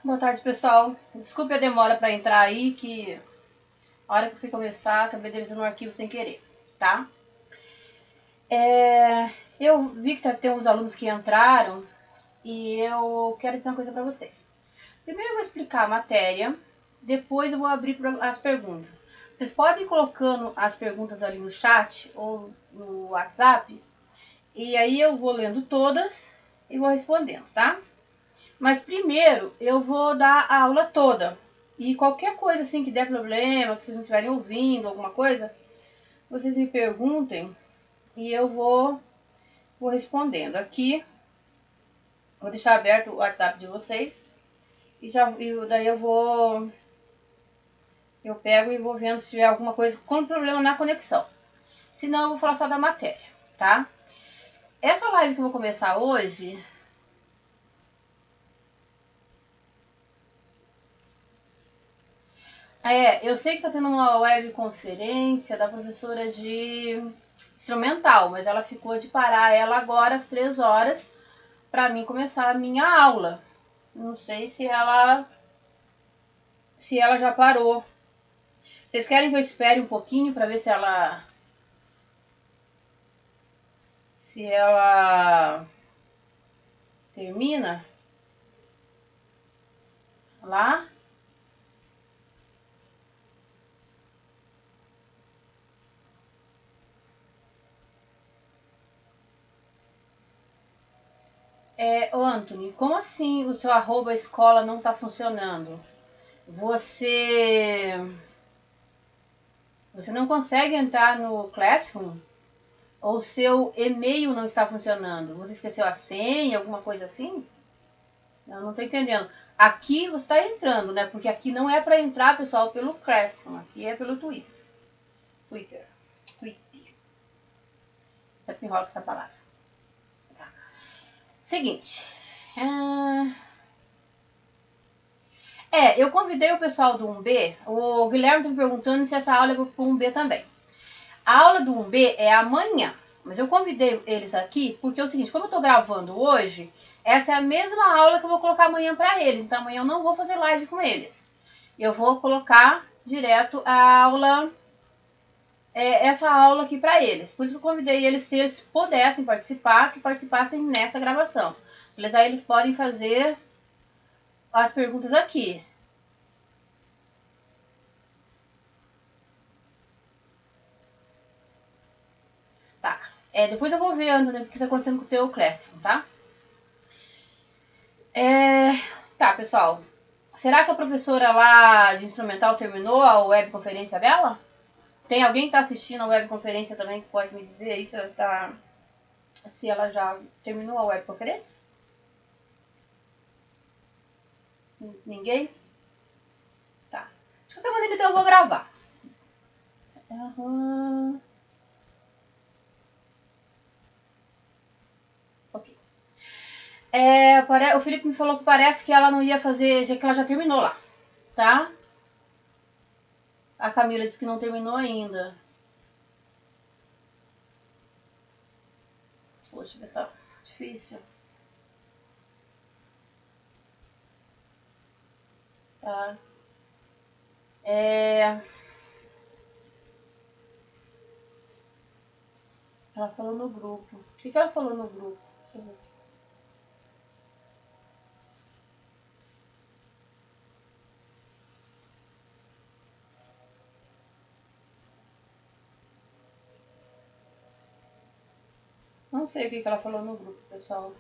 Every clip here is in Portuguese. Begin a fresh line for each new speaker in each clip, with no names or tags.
Boa tarde, pessoal. Desculpe a demora para entrar aí, que a hora que eu fui começar, acabei deletando um arquivo sem querer, tá? Eu vi que tem uns alunos que entraram e eu quero dizer uma coisa para vocês. Primeiro eu vou explicar a matéria, depois eu vou abrir as perguntas. Vocês podem ir colocando as perguntas ali no chat ou no WhatsApp, e aí eu vou lendo todas e vou respondendo, tá? Mas primeiro eu vou dar a aula toda. E qualquer coisa assim que der problema, que vocês não estiverem ouvindo, alguma coisa, vocês me perguntem e eu vou respondendo. Aqui, vou deixar aberto o WhatsApp de vocês. E daí eu pego e vou vendo se tiver alguma coisa com problema na conexão. Senão eu vou falar só da matéria, tá? Essa live que eu vou começar hoje, eu sei que tá tendo uma webconferência da professora de instrumental, mas ela ficou de parar ela agora às 3 horas para mim começar a minha aula. Não sei se ela já parou. Vocês querem que eu espere um pouquinho para ver se ela termina lá? Ô Anthony, como assim o seu arroba escola não está funcionando? Você não consegue entrar no Classroom? Ou o seu e-mail não está funcionando? Você esqueceu a senha, alguma coisa assim? Eu não estou entendendo. Aqui você está entrando, né? Porque aqui não é para entrar, pessoal, pelo Classroom. Aqui é pelo Twitter. Twitter. Sempre enrola com essa palavra. Tá. Seguinte. Eu convidei o pessoal do 1B. O Guilherme está me perguntando se essa aula é para o 1B também. A aula do 1B é amanhã. Mas eu convidei eles aqui porque é o seguinte, como eu estou gravando hoje, essa é a mesma aula que eu vou colocar amanhã para eles. Então amanhã eu não vou fazer live com eles. Eu vou colocar direto a aula, essa aula aqui para eles. Por isso que eu convidei eles, se eles pudessem participar, que participassem nessa gravação. Aí eles podem fazer as perguntas aqui. Tá. Depois eu vou ver, Antônio, o que está acontecendo com o teu Classroom, tá? Tá, pessoal. Será que a professora lá de instrumental terminou a webconferência dela? Tem alguém que está assistindo a webconferência também que pode me dizer aí se ela já terminou a webconferência? Ninguém? Tá. De qualquer maneira, então eu vou gravar. Ok. O Felipe me falou que parece que ela não ia fazer, que ela já terminou lá, tá? A Camila disse que não terminou ainda. Poxa, pessoal, difícil. Tá. Ela falou no grupo. O que ela falou no grupo? Deixa eu ver. Não sei o que ela falou no grupo, pessoal.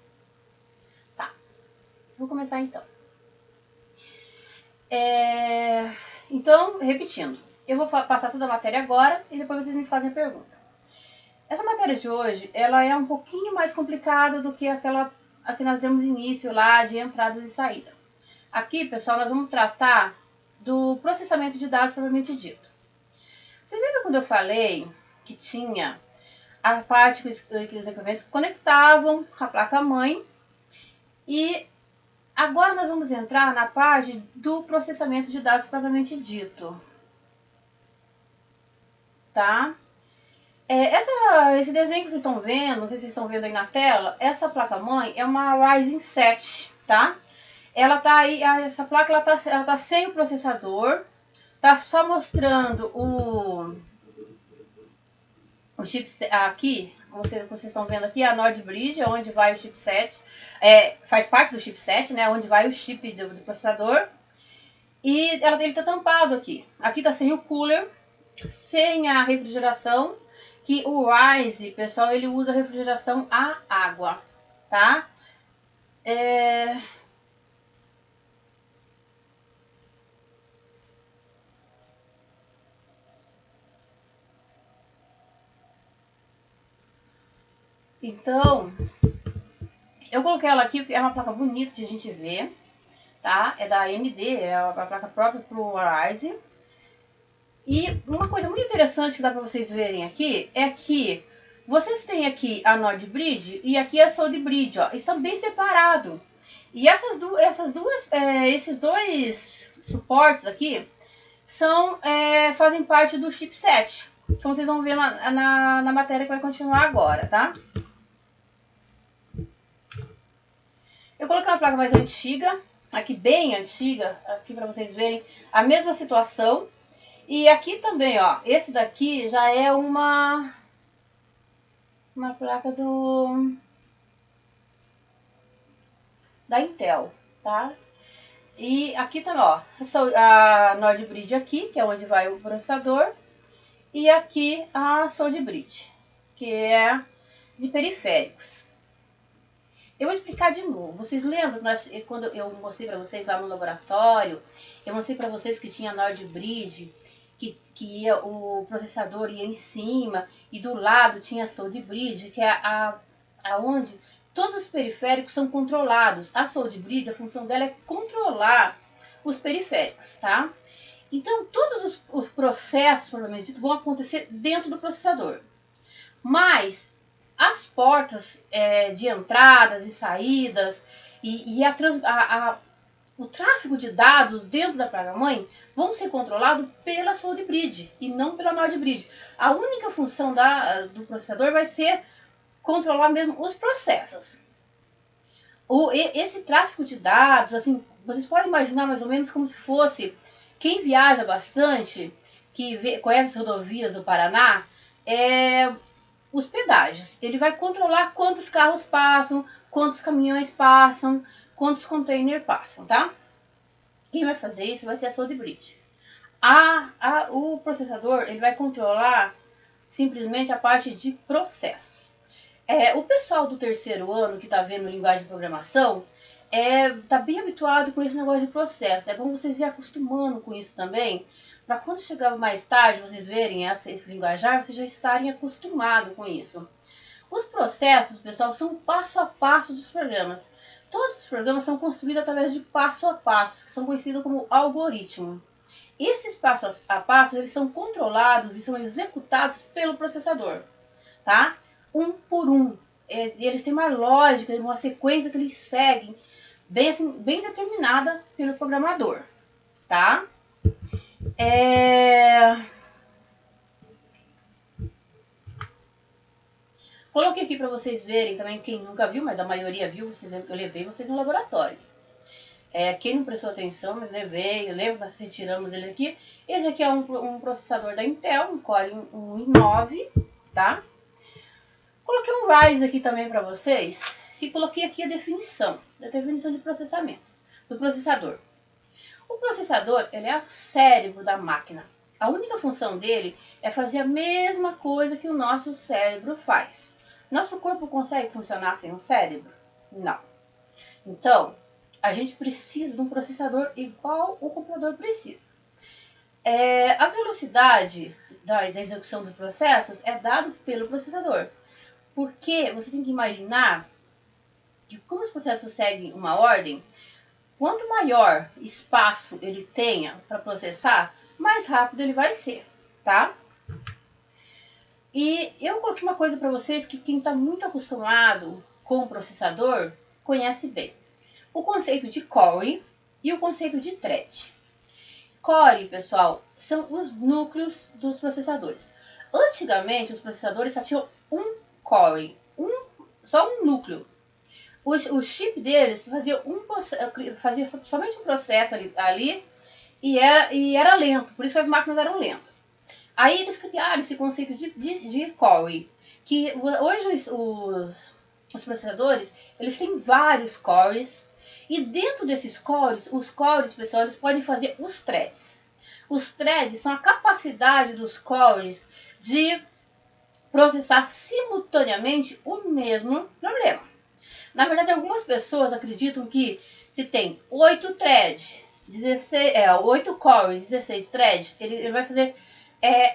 Tá. Vou começar então. Então, repetindo. Eu vou passar toda a matéria agora e depois vocês me fazem a pergunta. Essa matéria de hoje, ela é um pouquinho mais complicada do que aquela a que nós demos início lá de entradas e saída. Aqui, pessoal, nós vamos tratar do processamento de dados propriamente dito. Vocês lembram quando eu falei que tinha a parte que os equipamentos conectavam a placa-mãe e agora nós vamos entrar na parte do processamento de dados propriamente dito. Tá? Esse desenho que vocês estão vendo, não sei se vocês estão vendo aí na tela, essa placa-mãe é uma Ryzen 7, tá? ela tá aí, essa placa ela tá sem o processador, tá só mostrando o chipset aqui, vocês estão vendo aqui a Nord Bridge, onde vai o chipset, faz parte do chipset, né, onde vai o chip do processador, e ele tá tampado aqui. Aqui tá sem o cooler, sem a refrigeração, que o Ryzen, pessoal, ele usa refrigeração a água, tá? Então, eu coloquei ela aqui porque é uma placa bonita de a gente ver, tá? É da AMD, é a placa própria pro Ryzen. E uma coisa muito interessante que dá para vocês verem aqui é que vocês têm aqui a Nord Bridge e aqui a South Bridge, ó, estão bem separados. E esses dois suportes aqui fazem parte do chipset, como vocês vão ver na matéria que vai continuar agora, tá? Eu coloquei uma placa mais antiga, aqui bem antiga, aqui para vocês verem a mesma situação. E aqui também, ó, esse daqui já é uma placa da Intel, tá? E aqui também, ó, a Nord Bridge aqui, que é onde vai o processador, e aqui a South Bridge, que é de periféricos. Eu vou explicar de novo. Vocês lembram quando eu mostrei para vocês lá no laboratório, eu mostrei para vocês que tinha a Nord Bridge, que o processador ia em cima e do lado tinha a South Bridge, que é aonde todos os periféricos são controlados. A South Bridge, a função dela é controlar os periféricos, tá? Então, todos os processos, provavelmente dito, vão acontecer dentro do processador. Mas as portas de entradas e saídas e o tráfego de dados dentro da placa-mãe vão ser controlados pela South Bridge e não pela Nord Bridge. A única função do processador vai ser controlar mesmo os processos. Esse tráfego de dados, assim, vocês podem imaginar mais ou menos como se fosse quem viaja bastante, conhece as rodovias do Paraná, os pedágios. Ele vai controlar quantos carros passam, quantos caminhões passam, quantos containers passam, tá? Quem vai fazer isso vai ser a South Bridge. O processador ele vai controlar simplesmente a parte de processos. O pessoal do terceiro ano que está vendo linguagem de programação está bem habituado com esse negócio de processo. É bom vocês ir acostumando com isso também, para quando chegar mais tarde, vocês verem esse linguajar, vocês já estarem acostumados com isso. Os processos, pessoal, são passo a passo dos programas. Todos os programas são construídos através de passo a passos, que são conhecidos como algoritmo. Esses passos a passos, eles são controlados e são executados pelo processador, tá? Um por um. Eles têm uma lógica, uma sequência que eles seguem, bem determinada pelo programador, tá? Coloquei aqui para vocês verem também, quem nunca viu, mas a maioria viu, eu levei vocês no laboratório. Quem não prestou atenção, mas levei, nós retiramos ele aqui. Esse aqui é um processador da Intel, um Core i9, tá? Coloquei um Ryzen aqui também para vocês e coloquei aqui a definição de processamento do processador. O processador, ele é o cérebro da máquina. A única função dele é fazer a mesma coisa que o nosso cérebro faz. Nosso corpo consegue funcionar sem um cérebro? Não. Então, a gente precisa de um processador igual o computador precisa. A velocidade da execução dos processos é dada pelo processador. Porque você tem que imaginar que como os processos seguem uma ordem, quanto maior espaço ele tenha para processar, mais rápido ele vai ser, tá? E eu coloquei uma coisa para vocês que quem está muito acostumado com o processador conhece bem. O conceito de core e o conceito de thread. Core, pessoal, são os núcleos dos processadores. Antigamente, os processadores só tinham um core, só um núcleo. O chip deles fazia somente um processo ali e era lento, por isso que as máquinas eram lentas. Aí eles criaram esse conceito de core, que hoje os processadores, eles têm vários cores, e dentro desses cores, os cores, pessoal, eles podem fazer os threads. Os threads são a capacidade dos cores de processar simultaneamente o mesmo problema. Na verdade, algumas pessoas acreditam que se tem 8 threads, 8 cores, 16 threads, ele vai fazer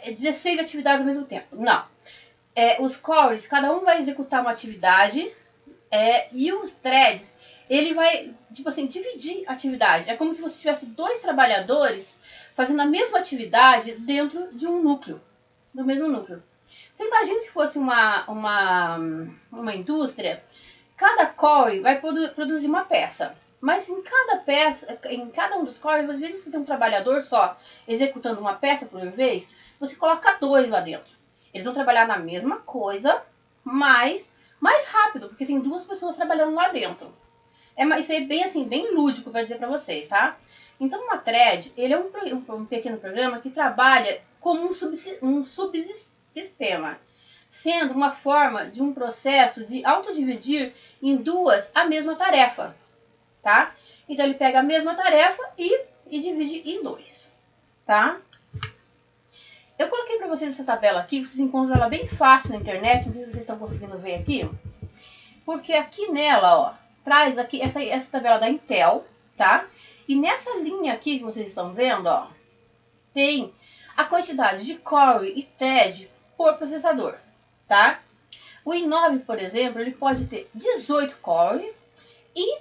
16 atividades ao mesmo tempo. Não. Os cores, cada um vai executar uma atividade e os threads, ele vai, tipo assim, dividir a atividade. É como se você tivesse 2 trabalhadores fazendo a mesma atividade dentro de um núcleo, do mesmo núcleo. Você imagina se fosse uma indústria, cada core vai produzir uma peça. Mas em cada peça, em cada um dos cores, às vezes você tem um trabalhador só executando uma peça por vez, você coloca 2 lá dentro. Eles vão trabalhar na mesma coisa, mas mais rápido, porque tem 2 pessoas trabalhando lá dentro. Isso é bem assim, bem lúdico para dizer para vocês, tá? Então, uma thread, ele é um pequeno programa que trabalha como um subsistema, sendo uma forma de um processo de autodividir em 2 a mesma tarefa, tá? Então, ele pega a mesma tarefa e divide em 2, tá? Eu coloquei para vocês essa tabela aqui, vocês encontram ela bem fácil na internet, não sei se vocês estão conseguindo ver aqui, porque aqui nela, ó, traz aqui essa tabela da Intel, tá? E nessa linha aqui que vocês estão vendo, ó, tem a quantidade de core e thread por processador, tá? O i9, por exemplo, ele pode ter 18 core e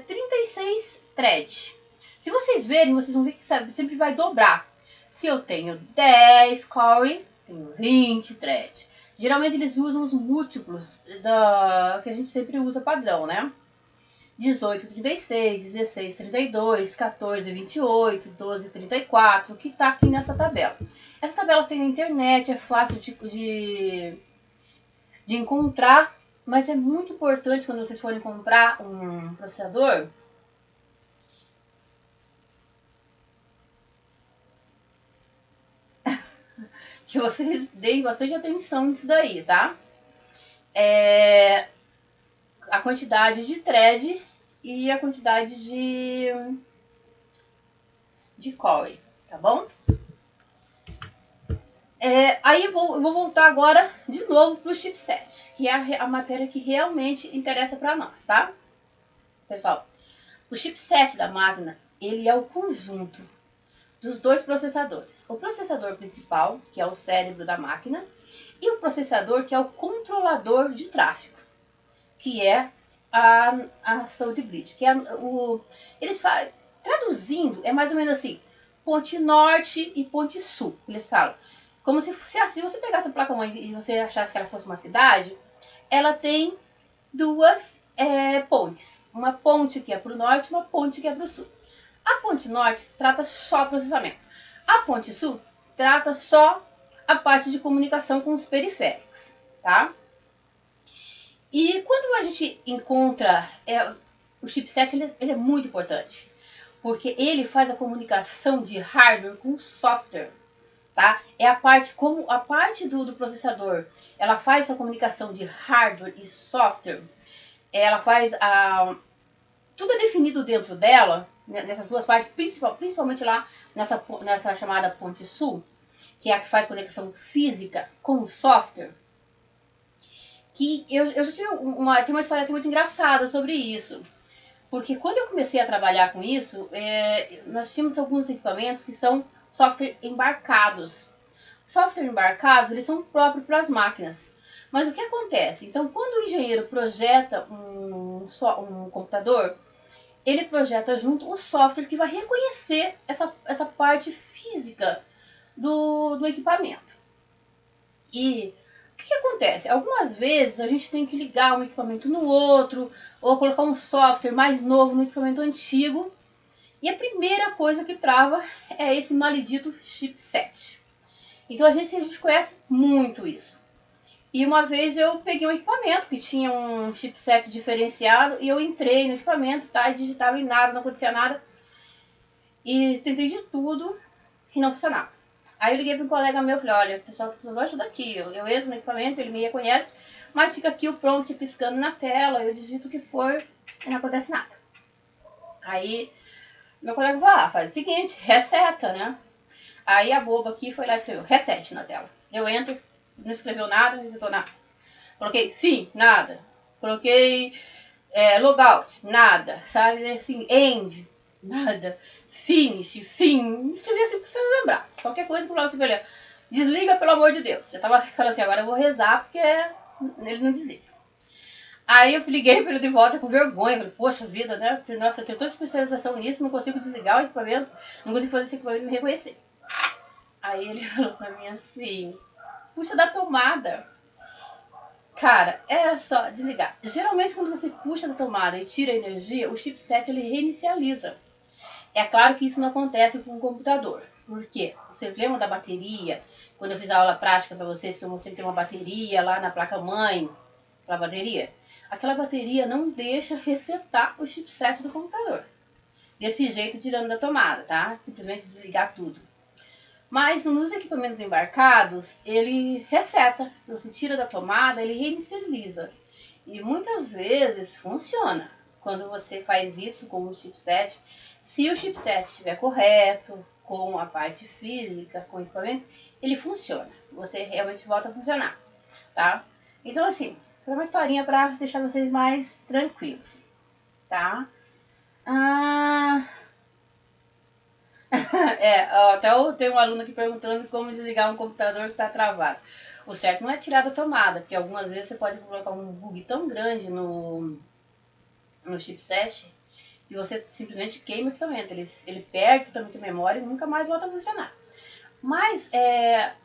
36 thread. Se vocês verem, vocês vão ver que sempre vai dobrar. Se eu tenho 10 core, tenho 20 thread. Geralmente eles usam os múltiplos que a gente sempre usa padrão, né? 18, 36, 16, 32, 14, 28, 12, 34, que tá aqui nessa tabela. Essa tabela tem na internet, é fácil de encontrar, mas é muito importante quando vocês forem comprar um processador, que vocês deem bastante atenção nisso daí, tá? A quantidade de thread e a quantidade de core, tá bom? Aí eu vou voltar agora de novo para o chipset, que é a matéria que realmente interessa para nós, tá? Pessoal, o chipset da máquina, ele é o conjunto dos 2 processadores. O processador principal, que é o cérebro da máquina, e o processador, que é o controlador de tráfego, que é a ação de grid, que é eles falam, traduzindo, é mais ou menos assim, ponte norte e ponte sul, eles falam. Como se você pegasse a placa-mãe e você achasse que ela fosse uma cidade, ela tem 2 pontes. Uma ponte que é para o norte e uma ponte que é para o sul. A ponte norte trata só processamento. A ponte sul trata só a parte de comunicação com os periféricos, tá? E quando a gente encontra o chipset, ele é muito importante, porque ele faz a comunicação de hardware com software, tá? É a parte do processador, ela faz essa comunicação de hardware e software, ela faz tudo é definido dentro dela, né, nessas 2 partes, principalmente lá nessa chamada ponte sul, que é a que faz conexão física com o software. Que eu já tive uma história até muito engraçada sobre isso. Porque quando eu comecei a trabalhar com isso, nós tínhamos alguns equipamentos que são software embarcados. Software embarcados, eles são próprios para as máquinas. Mas o que acontece? Então, quando o engenheiro projeta um computador, ele projeta junto o software que vai reconhecer essa parte física do equipamento. E o que acontece? Algumas vezes a gente tem que ligar um equipamento no outro, ou colocar um software mais novo no equipamento antigo. E a primeira coisa que trava é esse maledito chipset. Então a gente conhece muito isso. E uma vez eu peguei um equipamento que tinha um chipset diferenciado e eu entrei no equipamento, tá? E digitava e nada, não acontecia nada. E tentei de tudo e não funcionava. Aí eu liguei para um colega meu e falei, olha, o pessoal tá precisando de ajuda aqui. Eu entro no equipamento, ele me reconhece, mas fica aqui o prompt piscando na tela, eu digito o que for e não acontece nada. Aí meu colega falou, faz o seguinte, reseta, né? Aí a boba aqui foi lá e escreveu reset na tela. Eu entro, não escreveu nada, não digitou nada. Coloquei fim, nada. Coloquei logout, nada. Sabe, assim, end, nada. Finish, fim. Escrevi assim pra você lembrar. Qualquer coisa que eu falava assim, desliga pelo amor de Deus. Eu tava falando assim, agora eu vou rezar porque ele não desliga. Aí eu liguei pra ele de volta com vergonha. Falei, poxa vida, né? Nossa, eu tenho tanta especialização nisso, não consigo desligar o equipamento, não consigo fazer esse equipamento me reconhecer. Aí ele falou pra mim assim, puxa da tomada. Cara, é só desligar. Geralmente quando você puxa da tomada e tira a energia, o chipset ele reinicializa. É claro que isso não acontece com o computador. Por quê? Vocês lembram da bateria? Quando eu fiz a aula prática para vocês, que eu mostrei que tem uma bateria lá na placa-mãe, aquela bateria? Aquela bateria não deixa resetar o chipset do computador. Desse jeito, tirando da tomada, tá? Simplesmente desligar tudo. Mas nos equipamentos embarcados, ele reseta. Você tira da tomada, ele reinicializa. E muitas vezes funciona. Quando você faz isso com o chipset, se o chipset estiver correto, com a parte física, com o equipamento, ele funciona. Você realmente volta a funcionar, tá? Então, assim, foi uma historinha para deixar vocês mais tranquilos, tá? Até tem um aluno aqui perguntando como desligar um computador que está travado. O certo não é tirar da tomada, porque algumas vezes você pode colocar um bug tão grande no chipset que você simplesmente queima o equipamento. Ele perde totalmente a memória e nunca mais volta a funcionar. Mas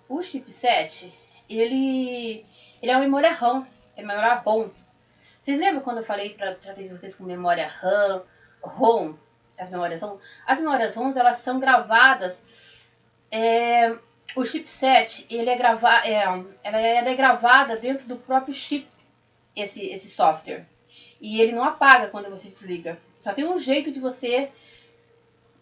o chipset, ele é uma memória RAM, é memória ROM. Vocês lembram quando eu falei para tratar vocês com memória RAM, ROM? As memórias ROM? As memórias ROM, elas são gravadas. O chipset, ela é gravada dentro do próprio chip, esse software. E ele não apaga quando você desliga. Só tem um jeito de você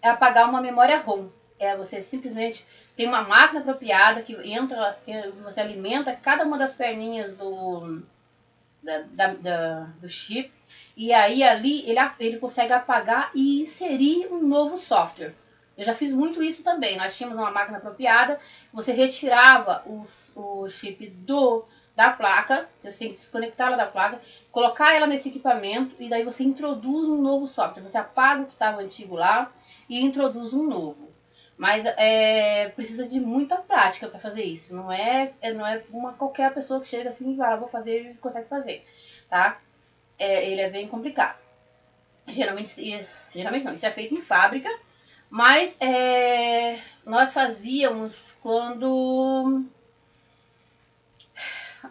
apagar uma memória ROM. Você simplesmente tem uma máquina apropriada que entra, você alimenta cada uma das perninhas do chip. E aí ali ele consegue apagar e inserir um novo software. Eu já fiz muito isso também. Nós tínhamos uma máquina apropriada, você retirava o chip da placa, você tem que desconectá-la da placa, colocar ela nesse equipamento e daí você introduz um novo software. Você apaga o que estava antigo lá e introduz um novo. Mas precisa de muita prática para fazer isso. Não é qualquer pessoa que chega assim e fala, vou fazer e consegue fazer, tá? Ele é bem complicado. Geralmente não, isso é feito em fábrica, mas nós fazíamos quando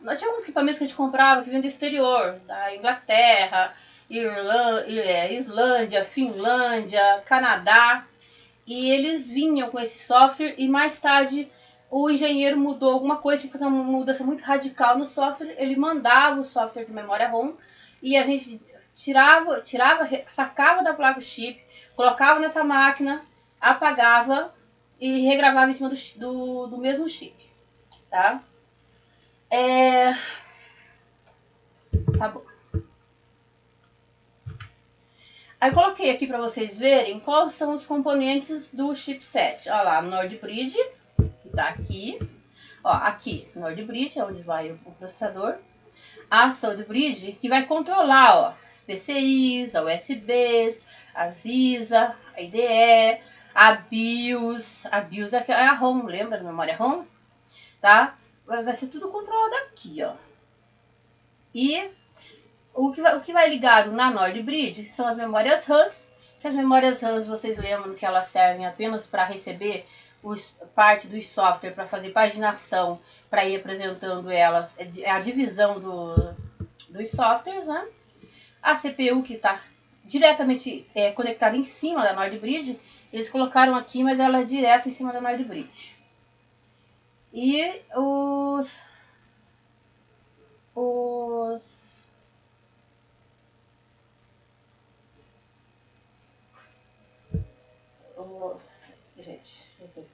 nós tínhamos equipamentos que a gente comprava que vinham do exterior, da Inglaterra, Islândia, Finlândia, Canadá, e eles vinham com esse software e mais tarde o engenheiro mudou alguma coisa, tinha que fazer uma mudança muito radical no software, ele mandava o software de memória ROM e a gente tirava, sacava da placa o chip, colocava nessa máquina, apagava e regravava em cima do mesmo chip, tá? Tá bom. Aí coloquei aqui para vocês verem quais são os componentes do chipset. Olha lá, NordBridge, que tá aqui. Ó, aqui, NordBridge, é onde vai o processador. A SoundBridge, que vai controlar, ó, as PCIs, a USBs, as ISA, a IDE, a BIOS. A BIOS é a ROM, lembra da memória ROM? Tá? Vai ser tudo controlado aqui, ó. E o que vai ligado na NordBridge são as memórias RAMs, que as memórias RAMs vocês lembram que elas servem apenas para receber parte do software, para fazer paginação, para ir apresentando elas, a divisão dos softwares, né? A CPU que está diretamente conectada em cima da NordBridge, eles colocaram aqui, mas ela é direto em cima da NordBridge. E os... Gente, deixa eu ver.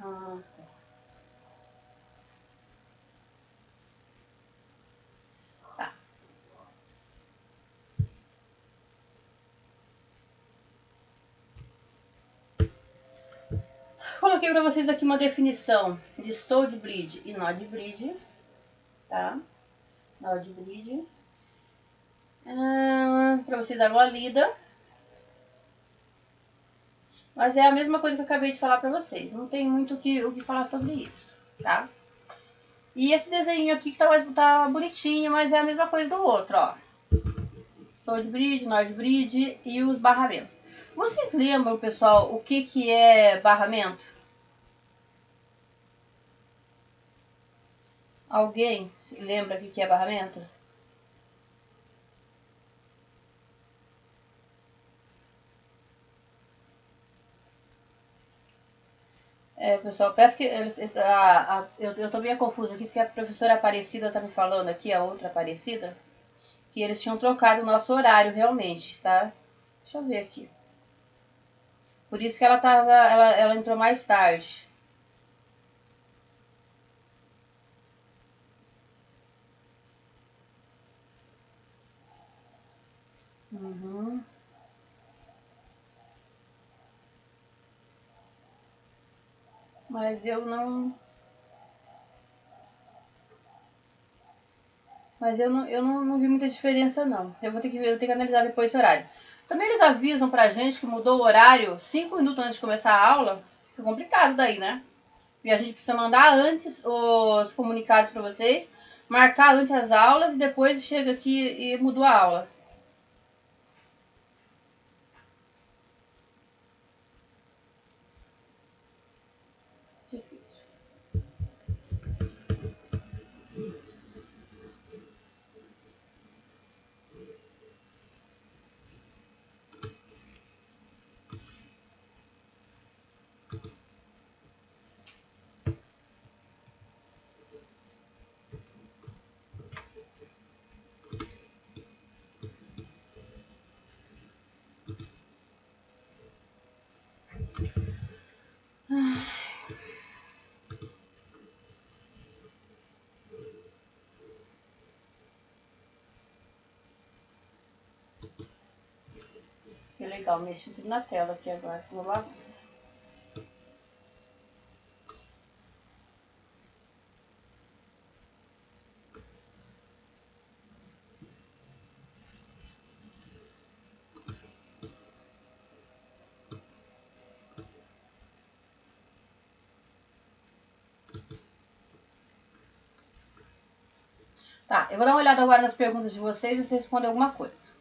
Ah, tá. Coloquei para vocês aqui uma definição de Sold Bridge e Node Bridge, tá? Node Bridge. Para vocês darem uma lida. Mas é a mesma coisa que eu acabei de falar para vocês. Não tem muito o que falar sobre isso, tá? E esse desenho aqui que tá bonitinho, mas é a mesma coisa do outro, ó. Sold Bridge, Node Bridge e os barramentos. Vocês lembram, pessoal, o que é barramento? Alguém lembra o que é barramento? Pessoal, parece que eu tô meio confusa aqui porque a professora Aparecida tá me falando aqui, a outra Aparecida, que eles tinham trocado o nosso horário realmente, tá? Deixa eu ver aqui. Por isso que ela entrou mais tarde. Uhum. Mas eu não. Mas eu não vi muita diferença não. Eu vou ter que analisar depois esse horário. Também eles avisam pra gente que mudou o horário 5 minutos antes de começar a aula. Fica complicado daí, né? E a gente precisa mandar antes os comunicados para vocês, marcar antes as aulas e depois chega aqui e mudou a aula. Difícil. Que legal, mexi tudo na tela aqui agora, uma bagunça. Tá, eu vou dar uma olhada agora nas perguntas de vocês e vocês respondem alguma coisa.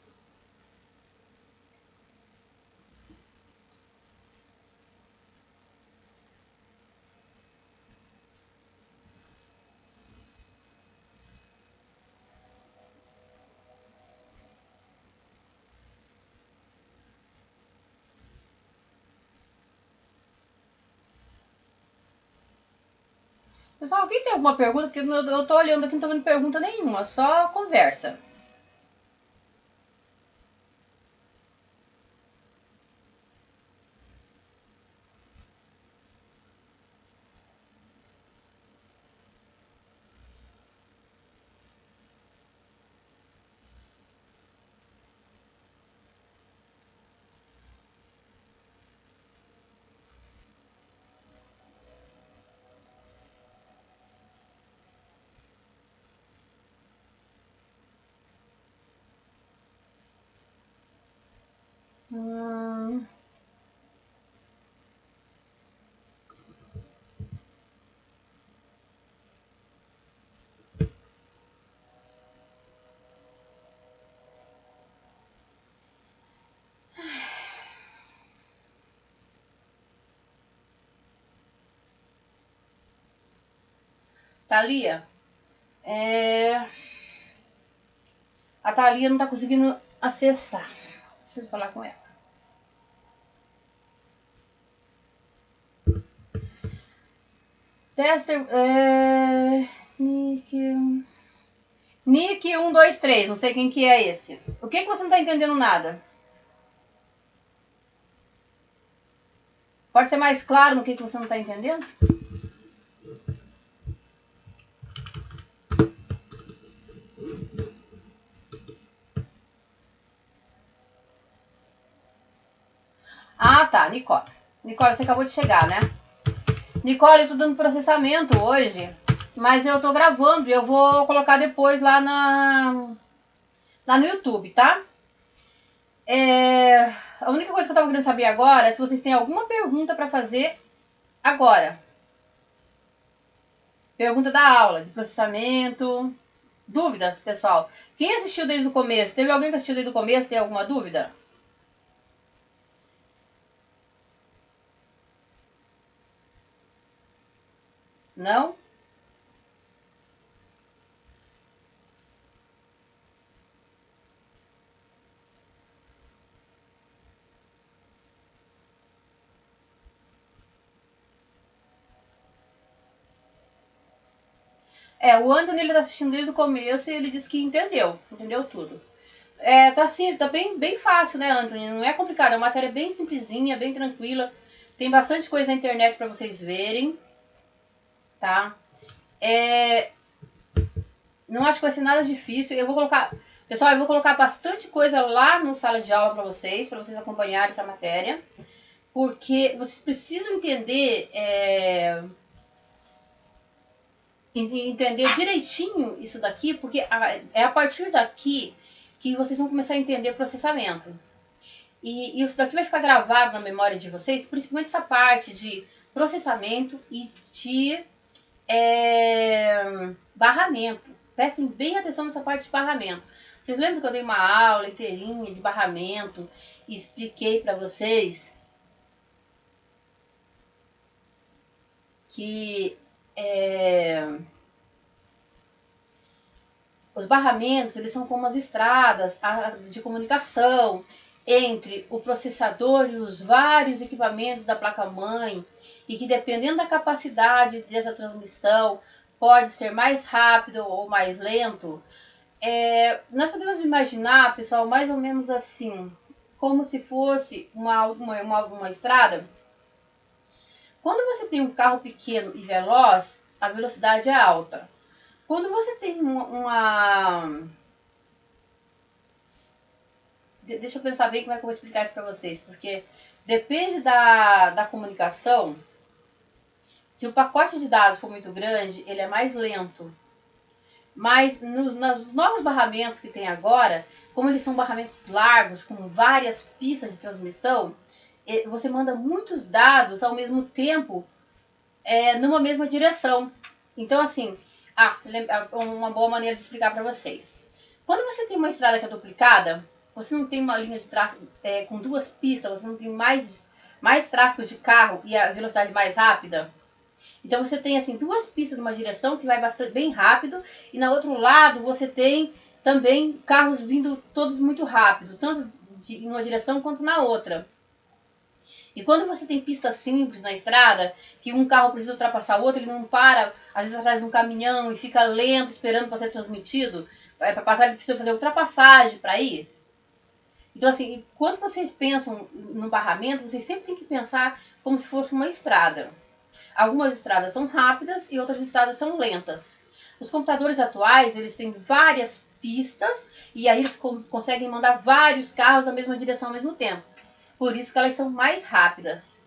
Pessoal, alguém tem alguma pergunta? Porque eu tô olhando aqui, não tô vendo pergunta nenhuma, só conversa. Hum, Thalia, A Thalia não tá conseguindo acessar. Preciso falar com ela. Tester. Nick 123, não sei quem que é esse. O que você não tá entendendo nada? Pode ser mais claro no que você não tá entendendo? Ah, tá, Nicole. Nicole, você acabou de chegar, né? Nicole, eu tô dando processamento hoje, mas eu tô gravando e eu vou colocar depois lá no YouTube, tá? A única coisa que eu tava querendo saber agora é se vocês têm alguma pergunta pra fazer agora. Pergunta da aula, de processamento. Dúvidas, pessoal? Quem assistiu desde o começo? Teve alguém que assistiu desde o começo? Tem alguma dúvida? Não? O Anthony, ele tá assistindo desde o começo e ele disse que entendeu tudo. Tá assim, tá bem fácil, né, Anthony? Não é complicado, é uma matéria bem simplesinha, bem tranquila. Tem bastante coisa na internet pra vocês verem, tá? Não acho que vai ser nada difícil. Pessoal, eu vou colocar bastante coisa lá no sala de aula pra vocês acompanharem essa matéria. Porque vocês precisam entender direitinho isso daqui, porque é a partir daqui que vocês vão começar a entender processamento. E isso daqui vai ficar gravado na memória de vocês, principalmente essa parte de processamento e de barramento. Prestem bem atenção nessa parte de barramento. Vocês lembram que eu dei uma aula inteirinha de barramento e expliquei para vocês que os barramentos, eles são como as estradas de comunicação entre o processador e os vários equipamentos da placa-mãe, e que dependendo da capacidade dessa transmissão, pode ser mais rápido ou mais lento. Nós podemos imaginar, pessoal, mais ou menos assim, como se fosse uma estrada. Quando você tem um carro pequeno e veloz, a velocidade é alta. Quando você tem Deixa eu pensar bem como é que eu vou explicar isso para vocês, porque depende da comunicação. Se o pacote de dados for muito grande, ele é mais lento. Mas nos novos barramentos que tem agora, como eles são barramentos largos, com várias pistas de transmissão, você manda muitos dados ao mesmo tempo, numa mesma direção. Então, assim, uma boa maneira de explicar para vocês. Quando você tem uma estrada que é duplicada, você não tem uma linha de tráfego com duas pistas, você não tem mais tráfego de carro e a velocidade mais rápida. Então você tem assim duas pistas numa direção que vai bem rápido, e na outro lado você tem também carros vindo todos muito rápido, tanto em uma direção quanto na outra. E quando você tem pista simples na estrada, que um carro precisa ultrapassar o outro, ele não para, às vezes atrás de um caminhão e fica lento esperando para ser transmitido, para passar ele precisa fazer ultrapassagem para ir. Então assim, quando vocês pensam no barramento, vocês sempre têm que pensar como se fosse uma estrada. Algumas estradas são rápidas e outras estradas são lentas. Os computadores atuais, eles têm várias pistas e aí eles conseguem mandar vários carros na mesma direção ao mesmo tempo. Por isso que elas são mais rápidas.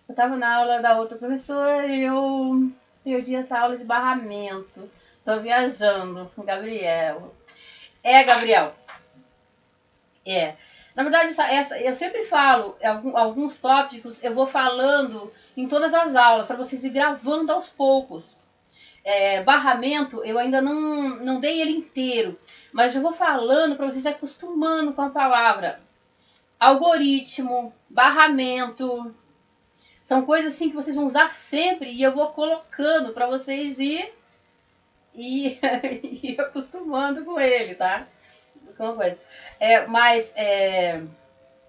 Eu estava na aula da outra professora e eu perdi essa aula de barramento. Estou viajando com o Gabriel. Gabriel. Na verdade, eu sempre falo, alguns tópicos eu vou falando em todas as aulas, para vocês ir gravando aos poucos. Barramento, eu ainda não dei ele inteiro, mas eu vou falando para vocês acostumando com a palavra. Algoritmo, barramento, São coisas assim que vocês vão usar sempre e eu vou colocando para vocês ir acostumando com ele, tá? Com coisa.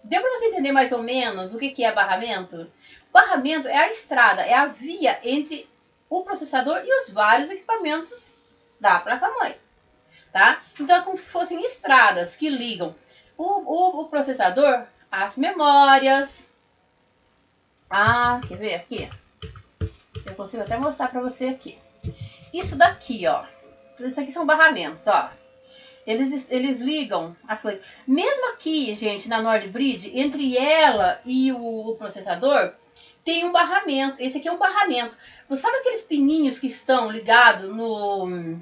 Deu para você entender mais ou menos o que é barramento? Barramento é a estrada, é a via entre o processador e os vários equipamentos da placa-mãe, tá? Então é como se fossem estradas que ligam o processador às memórias. Quer ver aqui? Eu consigo até mostrar para você aqui. Isso daqui, ó. Isso aqui são barramentos, ó. Eles ligam as coisas. Mesmo aqui, gente, na Nordbridge, entre ela e o processador, tem um barramento. Esse aqui é um barramento. Você sabe aqueles pininhos que estão ligados no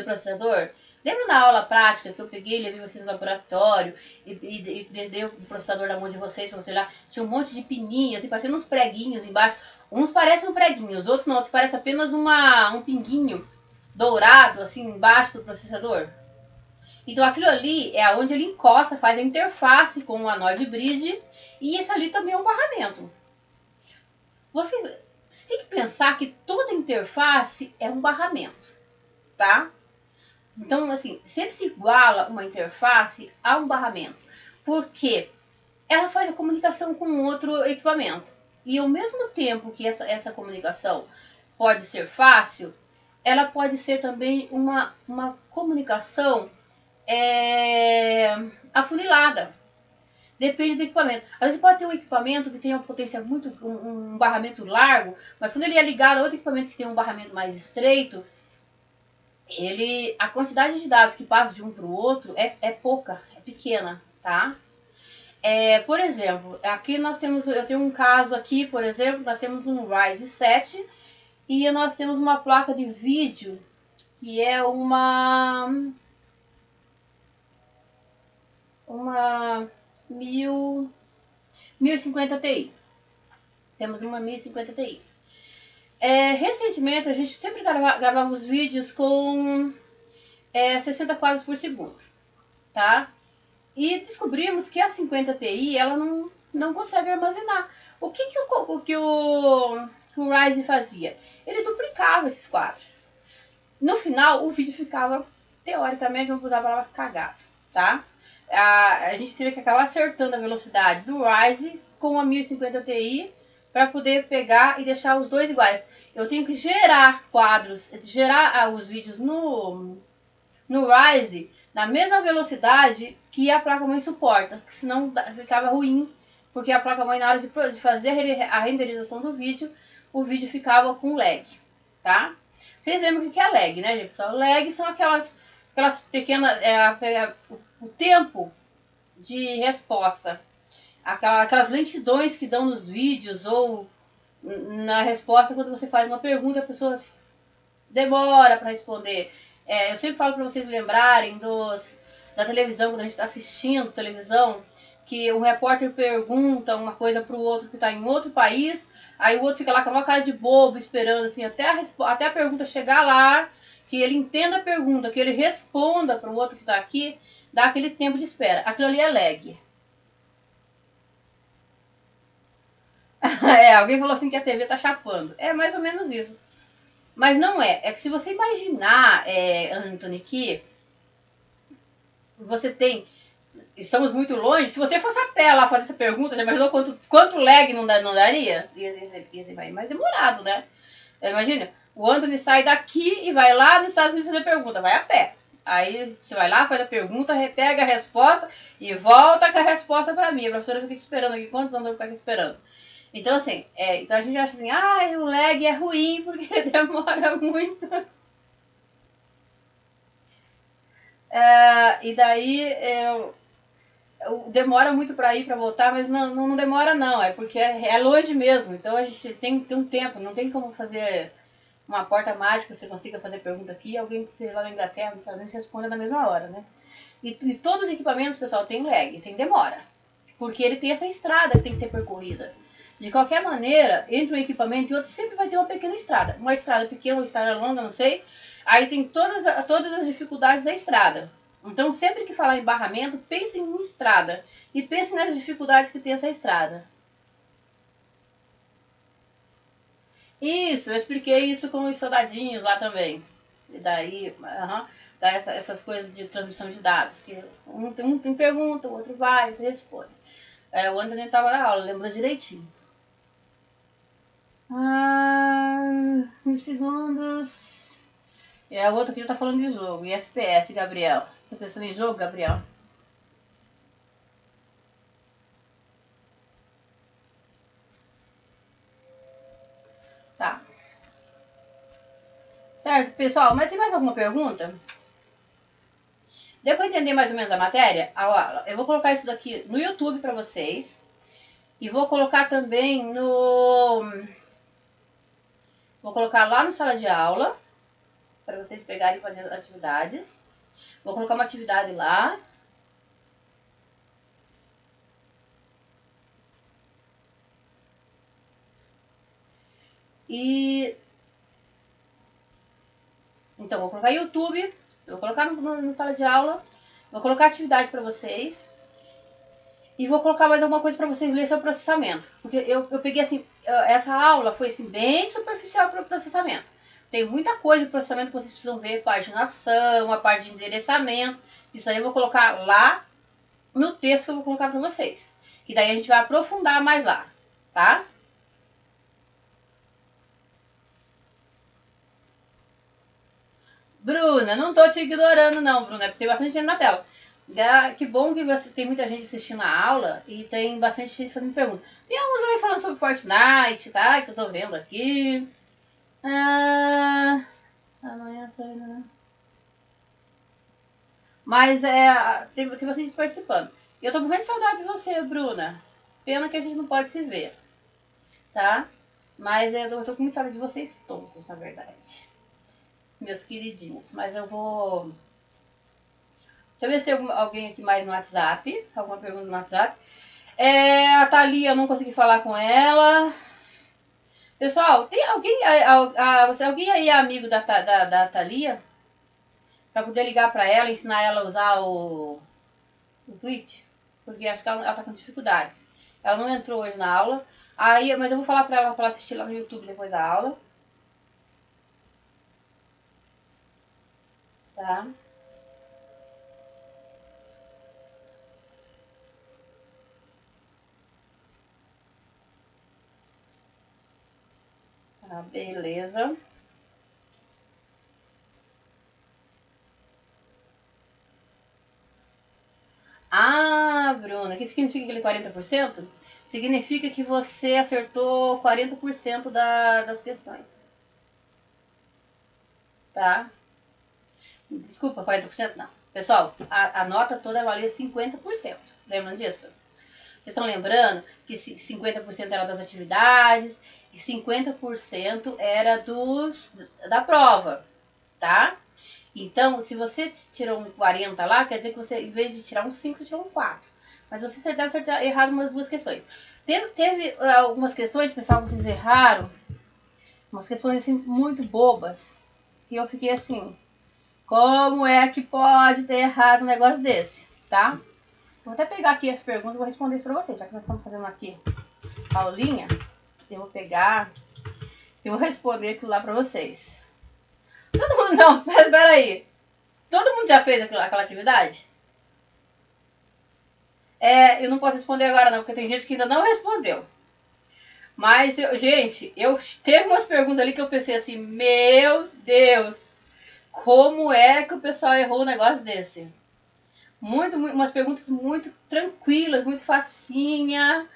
processador? Lembra na aula prática que eu peguei, levei vocês no laboratório e dei o processador na mão de vocês para você lá? Tinha um monte de pininhos, assim, parecendo uns preguinhos embaixo. Uns parecem um preguinho, os outros não, outros parecem apenas um pinguinho dourado, assim, embaixo do processador. Então aquilo ali é onde ele encosta, faz a interface com a Nordbridge e esse ali também é um barramento. Vocês têm que pensar que toda interface é um barramento, tá? Então, assim, sempre se iguala uma interface a um barramento, porque ela faz a comunicação com outro equipamento. E ao mesmo tempo que essa comunicação pode ser fácil, ela pode ser também uma comunicação afunilada. Depende do equipamento. Às vezes pode ter um equipamento que tem uma potência muito, um barramento largo, mas quando ele é ligado a outro equipamento que tem um barramento mais estreito, a quantidade de dados que passa de um para o outro é pouca, é pequena, tá? Por exemplo, aqui eu tenho um caso aqui, por exemplo, nós temos um Ryzen 7 e nós temos uma placa de vídeo que é uma 1050 Ti. Temos uma 1050 Ti. Recentemente a gente sempre gravava os vídeos com 60 quadros por segundo, tá? E descobrimos que a 50 Ti ela não consegue armazenar. O que o Ryzen fazia? Ele duplicava esses quadros. No final, o vídeo ficava, teoricamente, vamos usar a palavra cagado, tá? A gente teve que acabar acertando a velocidade do Ryzen com a 1050 Ti para poder pegar e deixar os dois iguais. Eu tenho que gerar quadros, gerar os vídeos no Ryzen na mesma velocidade que a placa-mãe suporta, que senão ficava ruim, porque a placa-mãe na hora de fazer a renderização do vídeo, o vídeo ficava com lag, tá? Vocês lembram o que é lag, né, gente? Pessoal, lag são aquelas pequenas, o tempo de resposta, aquelas lentidões que dão nos vídeos ou na resposta quando você faz uma pergunta, a pessoa demora para responder. Eu sempre falo para vocês lembrarem da televisão, quando a gente está assistindo televisão, que um repórter pergunta uma coisa para o outro que está em outro país, aí o outro fica lá com uma cara de bobo, esperando assim, até a pergunta chegar lá, que ele entenda a pergunta, que ele responda para o outro que está aqui, dá aquele tempo de espera. Aquilo ali é lag. Alguém falou assim que a TV está chapando. É mais ou menos isso. Mas não é. É que se você imaginar, Anthony, que você tem... Estamos muito longe. Se você fosse até lá fazer essa pergunta, já imaginou quanto lag não daria? Ia ser mais demorado, né? Imagina, o Anthony sai daqui e vai lá nos Estados Unidos fazer pergunta. Vai a pé. Aí você vai lá, faz a pergunta, pega a resposta e volta com a resposta para mim. A professora fica esperando aqui. Quantos anos eu vou ficar aqui esperando? Então, assim, então a gente acha assim, o lag é ruim porque demora muito. E daí demora muito para ir, para voltar, mas não demora não, é porque é longe mesmo. Então a gente tem um tempo, não tem como fazer uma porta mágica, você consiga fazer pergunta aqui, alguém que esteja lá na Inglaterra, nos Estados Unidos, responda na mesma hora, né? E todos os equipamentos, pessoal, tem lag, tem demora, porque ele tem essa estrada que tem que ser percorrida. De qualquer maneira, entre um equipamento e outro, sempre vai ter uma pequena estrada. Uma estrada pequena, uma estrada longa, não sei. Aí tem todas as dificuldades da estrada. Então, sempre que falar em barramento, pensem em estrada. E pensem nas dificuldades que tem essa estrada. Isso, eu expliquei isso com os soldadinhos lá também. E daí, daí essas coisas de transmissão de dados, que um tem pergunta, o outro vai, o outro responde. O Anthony estava na aula, lembrou direitinho. Em segundos. A outra aqui já tá falando de jogo. E FPS, Gabriel. Tá pensando em jogo, Gabriel? Tá. Certo, pessoal, mas tem mais alguma pergunta? Deu pra entender mais ou menos a matéria? Eu vou colocar isso daqui no YouTube pra vocês. E vou colocar também no... Vou colocar lá no sala de aula. Pra vocês pegarem e fazer atividades. Vou colocar uma atividade lá. E... Então, vou colocar YouTube. Vou colocar no sala de aula. Vou colocar atividade pra vocês. E vou colocar mais alguma coisa para vocês lerem sobre processamento. Porque eu peguei assim, essa aula foi assim, bem superficial para o processamento. Tem muita coisa de processamento que vocês precisam ver, paginação, a parte de endereçamento. Isso aí eu vou colocar lá no texto que eu vou colocar para vocês. E daí a gente vai aprofundar mais lá, tá? Bruna, não tô te ignorando não, Bruna, porque tem bastante gente na tela. Que bom que você tem muita gente assistindo a aula e tem bastante gente fazendo pergunta. Tem alguns aí falando sobre Fortnite, tá? Que eu tô vendo aqui. Amanhã só ainda não. Mas tem bastante gente participando. Eu tô morrendo de saudade de você, Bruna. Pena que a gente não pode se ver, tá? Mas eu tô com muita saudade de vocês todos, na verdade. Meus queridinhos. Mas eu vou... Deixa eu ver se tem alguém aqui mais no WhatsApp. Alguma pergunta no WhatsApp. A Thalia, eu não consegui falar com ela. Pessoal, tem alguém, alguém aí é amigo da Thalia? Pra poder ligar pra ela e ensinar ela a usar o Twitch? Porque acho que ela tá com dificuldades. Ela não entrou hoje na aula. Mas eu vou falar pra ela pra ela assistir lá no YouTube depois da aula. Tá? Tá, beleza. Bruna, o que significa aquele 40%? Significa que você acertou 40% das questões. Tá? Desculpa, 40% não. Pessoal, a nota toda valia 50%. Lembram disso? Vocês estão lembrando que 50% era das atividades e 50% era da prova, tá? Então, se você tirou um 40 lá, quer dizer que você, em vez de tirar um 5, você tirou um 4. Mas você deve acertar errado umas duas questões. Teve algumas questões, pessoal, que vocês erraram. Umas questões assim, muito bobas. E eu fiquei assim, como é que pode ter errado um negócio desse, tá? Vou até pegar aqui as perguntas e vou responder isso pra vocês. Já que nós estamos fazendo aqui a aulinha, eu vou pegar e vou responder aquilo lá pra vocês. Todo mundo, não, peraí. Todo mundo já fez aquela atividade? Eu não posso responder agora não, porque tem gente que ainda não respondeu. Mas, gente, eu teve umas perguntas ali que eu pensei assim, meu Deus, como é que o pessoal errou um negócio desse? Umas perguntas muito tranquilas, muito facinha.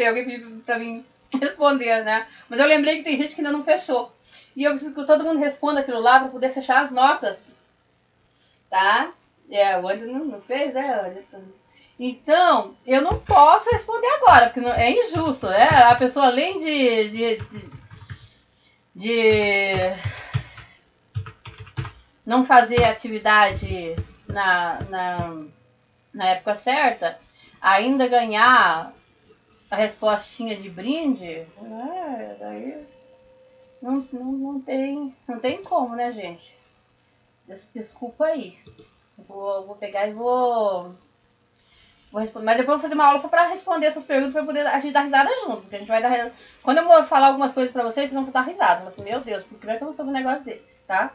Alguém pediu pra mim responder, né? Mas eu lembrei que tem gente que ainda não fechou. E eu preciso que todo mundo responda aquilo lá pra poder fechar as notas. Tá? O André não fez, né? Então, eu não posso responder agora, porque é injusto, né? A pessoa, além de não fazer atividade na época certa, ainda ganhar a respostinha de brinde, daí não tem como, né, gente? Desculpa aí. Vou pegar e vou Vou responder, mas depois eu vou fazer uma aula só pra responder essas perguntas pra poder a gente dar risada junto. Porque a gente vai dar. Quando eu vou falar algumas coisas pra vocês, vocês vão dar risada. Falar assim, meu Deus, por que é que eu não soube um negócio desse, tá?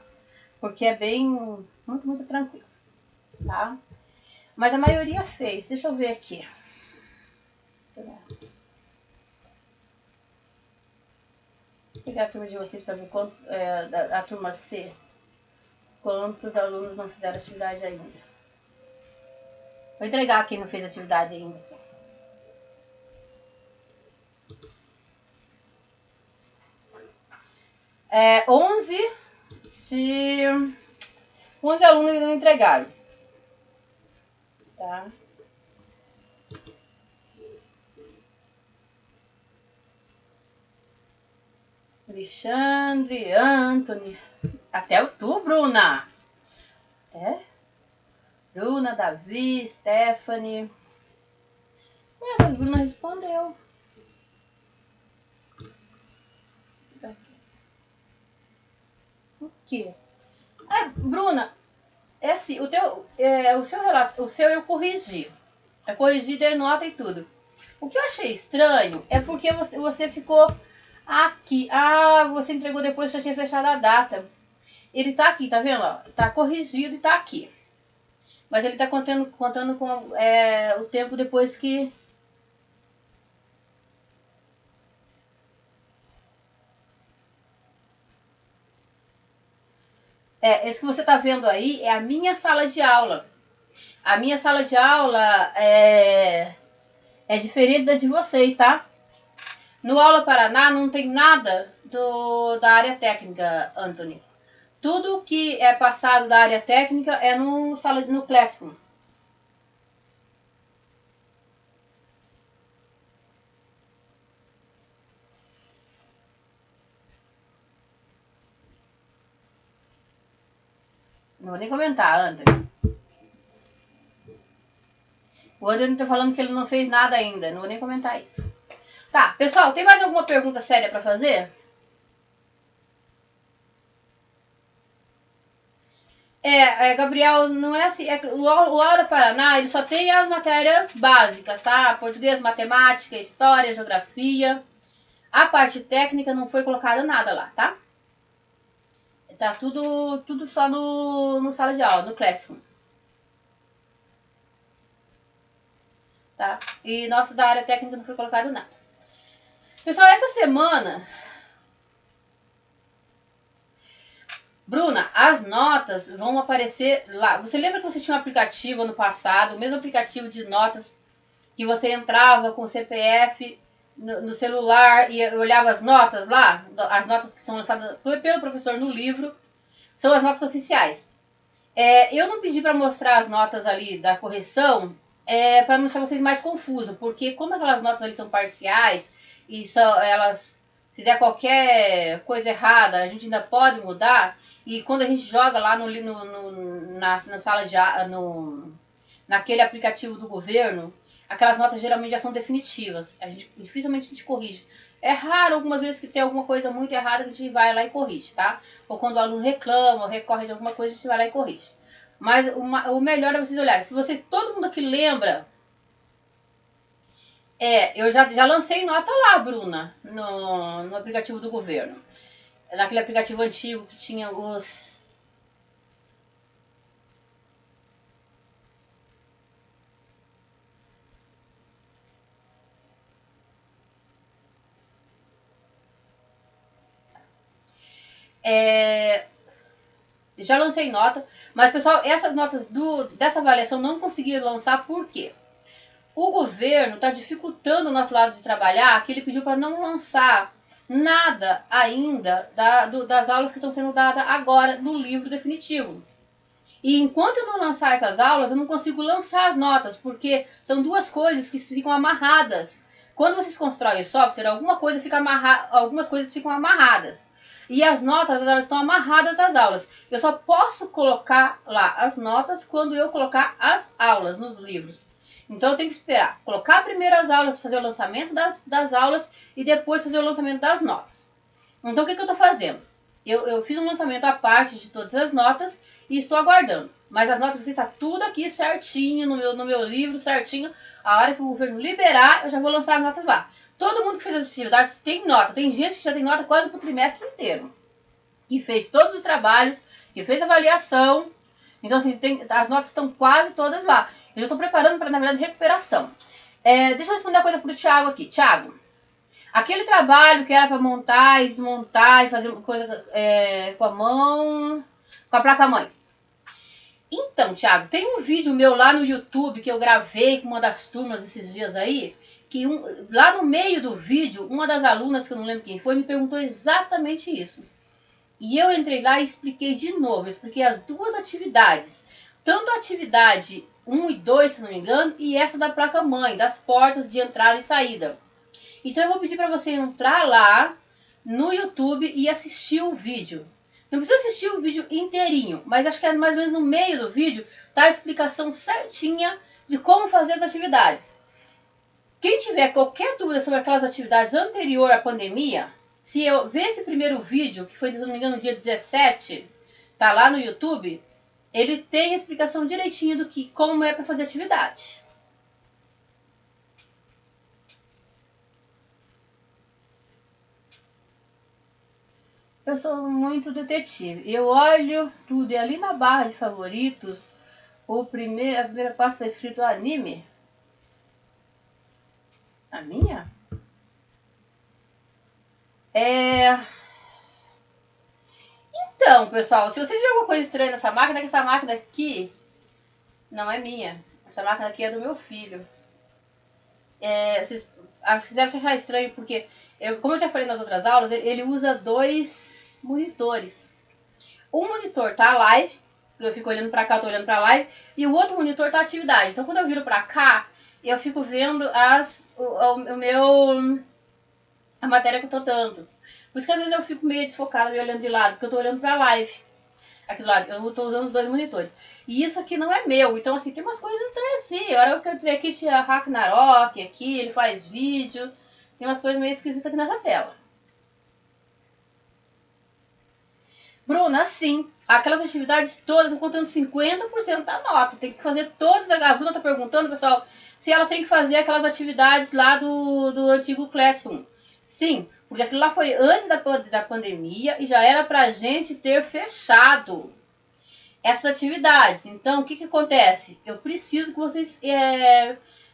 Porque é bem. Muito tranquilo, tá? Mas a maioria fez. Deixa eu ver aqui. Vou pegar a turma de vocês pra ver quanto. A turma C. Quantos alunos não fizeram atividade ainda. Vou entregar quem não fez atividade ainda. 11 alunos ainda não entregaram. Tá? Alexandre, Anthony. Até tu, Bruna. Bruna, Davi, Stephanie. Mas a Bruna respondeu. O quê? Bruna, é assim, o seu eu corrigi. Eu corrigi, dei nota e tudo. O que eu achei estranho é porque você ficou aqui. Você entregou depois que já tinha fechado a data. Ele tá aqui, tá vendo? Ó, tá corrigido e tá aqui. Mas ele tá contando com o tempo depois que... Esse que você tá vendo aí é a minha sala de aula. A minha sala de aula é diferente da de vocês, tá? No Aula Paraná não tem nada da área técnica, Anthony. Tudo que é passado da área técnica é no Classroom. Não vou nem comentar, Anthony. O Anthony tá falando que ele não fez nada ainda. Não vou nem comentar isso. Tá, pessoal, tem mais alguma pergunta séria pra fazer? Gabriel, não é assim. O Aula Paraná, ele só tem as matérias básicas, tá? Português, matemática, história, geografia. A parte técnica não foi colocada nada lá, tá? Tá tudo só no sala de aula, no Classroom. Tá? E nossa, da área técnica não foi colocado nada. Pessoal, essa semana... Bruna, as notas vão aparecer lá. Você lembra que você tinha um aplicativo ano passado, o mesmo aplicativo de notas que você entrava com o CPF no celular e olhava as notas lá? As notas que são lançadas pelo professor no livro são as notas oficiais. Eu não pedi para mostrar as notas ali da correção para não deixar vocês mais confusos, porque como aquelas notas ali são parciais e elas, se der qualquer coisa errada, a gente ainda pode mudar. E quando a gente joga lá na sala de naquele aplicativo do governo, aquelas notas geralmente já são definitivas. Dificilmente a gente corrige. É raro algumas vezes que tem alguma coisa muito errada que a gente vai lá e corrige, tá? Ou quando o aluno reclama, ou recorre de alguma coisa, a gente vai lá e corrige. Mas o melhor é vocês olharem. Se todo mundo aqui lembra... eu já lancei nota lá, Bruna, no aplicativo do governo. Naquele aplicativo antigo que tinha os... Já lancei nota, mas pessoal, essas notas dessa avaliação não consegui lançar por quê? O governo está dificultando o nosso lado de trabalhar, que ele pediu para não lançar nada ainda das aulas que estão sendo dadas agora no livro definitivo. E enquanto eu não lançar essas aulas, eu não consigo lançar as notas, porque são duas coisas que ficam amarradas. Quando vocês constroem o software, algumas coisas ficam amarradas. E as notas, elas estão amarradas às aulas. Eu só posso colocar lá as notas quando eu colocar as aulas nos livros. Então eu tenho que esperar, colocar primeiro as aulas, fazer o lançamento das aulas e depois fazer o lançamento das notas. Então o que eu estou fazendo? Eu fiz um lançamento à parte de todas as notas e estou aguardando. Mas as notas, você está tudo aqui certinho, no meu livro, certinho. A hora que o governo liberar, eu já vou lançar as notas lá. Todo mundo que fez as atividades tem nota. Tem gente que já tem nota quase pro trimestre inteiro. Que fez todos os trabalhos, que fez avaliação. Então, assim, as notas estão quase todas lá. Eu já estou preparando para, na verdade, recuperação. Deixa eu responder uma coisa pro Thiago aqui. Thiago, aquele trabalho que era para montar e desmontar e fazer uma coisa com a mão, com a placa-mãe. Então, Thiago, tem um vídeo meu lá no YouTube que eu gravei com uma das turmas esses dias aí, que lá no meio do vídeo, uma das alunas, que eu não lembro quem foi, me perguntou exatamente isso. E eu entrei lá e expliquei de novo, eu expliquei as duas atividades. Tanto a atividade 1 e 2, se não me engano, e essa da placa-mãe, das portas de entrada e saída. Então eu vou pedir para você entrar lá no YouTube e assistir o vídeo. Não precisa assistir o vídeo inteirinho, mas acho que é mais ou menos no meio do vídeo tá a explicação certinha de como fazer as atividades. Quem tiver qualquer dúvida sobre aquelas atividades anterior à pandemia, se eu ver esse primeiro vídeo, que foi, se não me engano, no dia 17, tá lá no YouTube, ele tem a explicação direitinho do que como é para fazer atividade. Eu sou muito detetive. Eu olho tudo e ali na barra de favoritos, a primeira parte está escrito anime. A minha? Então, pessoal, se vocês verem alguma coisa estranha nessa máquina, que essa máquina aqui não é minha. Essa máquina aqui é do meu filho. Vocês devem achar estranho porque, como eu já falei nas outras aulas, ele usa 2 monitores. Um monitor tá a live, eu fico olhando pra cá, tô olhando pra live, e o outro monitor tá a atividade. Então quando eu viro pra cá, eu fico vendo a matéria que eu tô dando. Por isso que às vezes eu fico meio desfocada e olhando de lado, porque eu tô olhando pra live. Aqui do lado, eu tô usando os 2 monitores. E isso aqui não é meu, então assim, tem umas coisas estranhas assim. A hora que eu entrei aqui, tinha Ragnarok aqui, ele faz vídeo. Tem umas coisas meio esquisitas aqui nessa tela. Bruna, sim. Aquelas atividades todas, estão contando 50% da nota. Tem que fazer todas. A Bruna tá perguntando, pessoal, se ela tem que fazer aquelas atividades lá do antigo Classroom. Sim, porque aquilo lá foi antes da pandemia e já era pra gente ter fechado essas atividades. Então, o que acontece? Eu preciso que vocês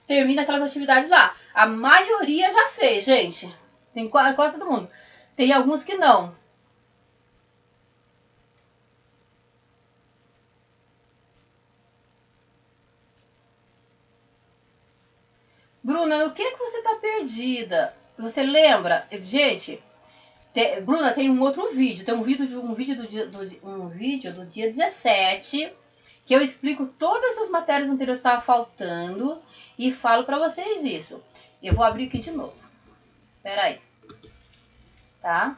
terminem aquelas atividades lá. A maioria já fez, gente. Tem quase todo mundo. Tem alguns que não. Bruna, o que você tá perdida? Você lembra? Gente, Bruna, tem um outro vídeo. Tem um vídeo do dia 17 que eu explico todas as matérias anteriores que estavam faltando e falo pra vocês isso. Eu vou abrir aqui de novo. Espera aí. Tá?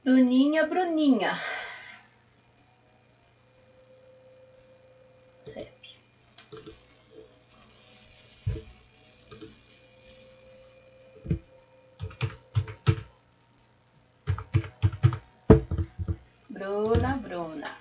Bruninha. CEP. Bruna.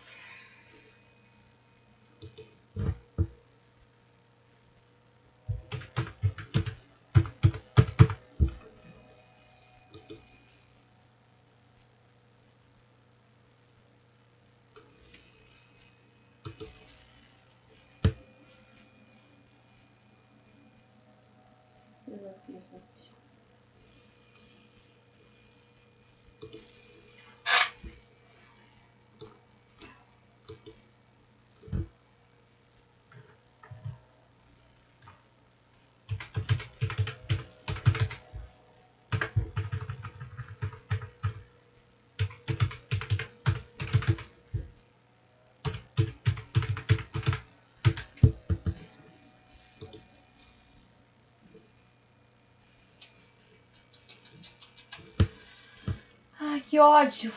Ai, que ódio.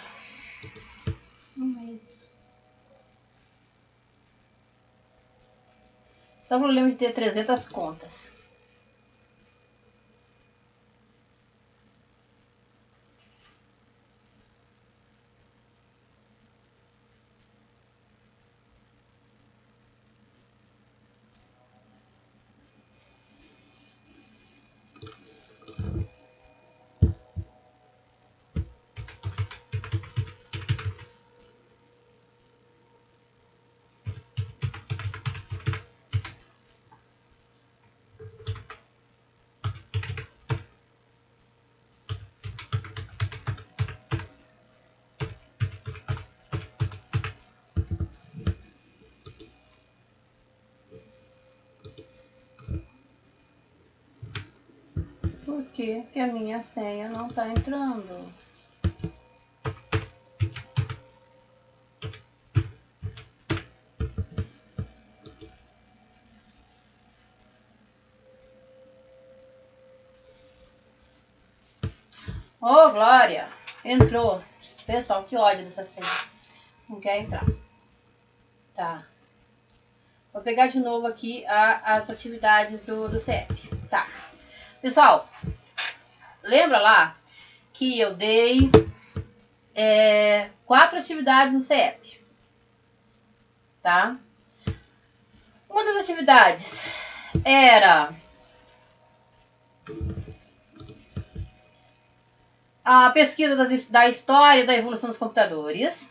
Não é isso. Então, o problema de ter 300 contas. Por quê? Porque a minha senha não tá entrando. Ô, Glória! Entrou. Pessoal, que ódio dessa senha. Não quer entrar. Tá. Vou pegar de novo aqui as atividades do CEP. Tá. Pessoal, lembra lá que eu dei 4 atividades no CEP. Tá? Uma das atividades era a pesquisa da história da evolução dos computadores,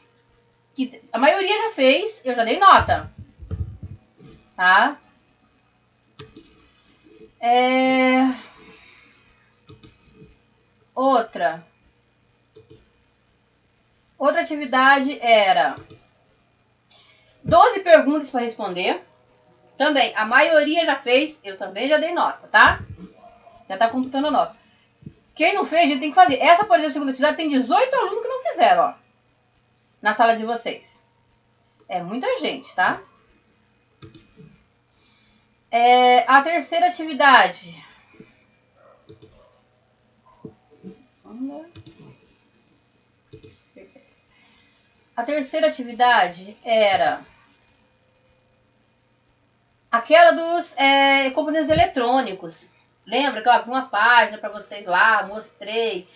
que a maioria já fez, eu já dei nota. Tá? Outra atividade era 12 perguntas para responder. Também, a maioria já fez, eu também já dei nota, tá? Já tá computando a nota. Quem não fez, a gente tem que fazer. Essa, por exemplo, segunda atividade, tem 18 alunos que não fizeram, ó. Na sala de vocês. É muita gente, tá? A terceira atividade. A terceira atividade era aquela dos componentes eletrônicos. Lembra que eu abri uma página para vocês lá, mostrei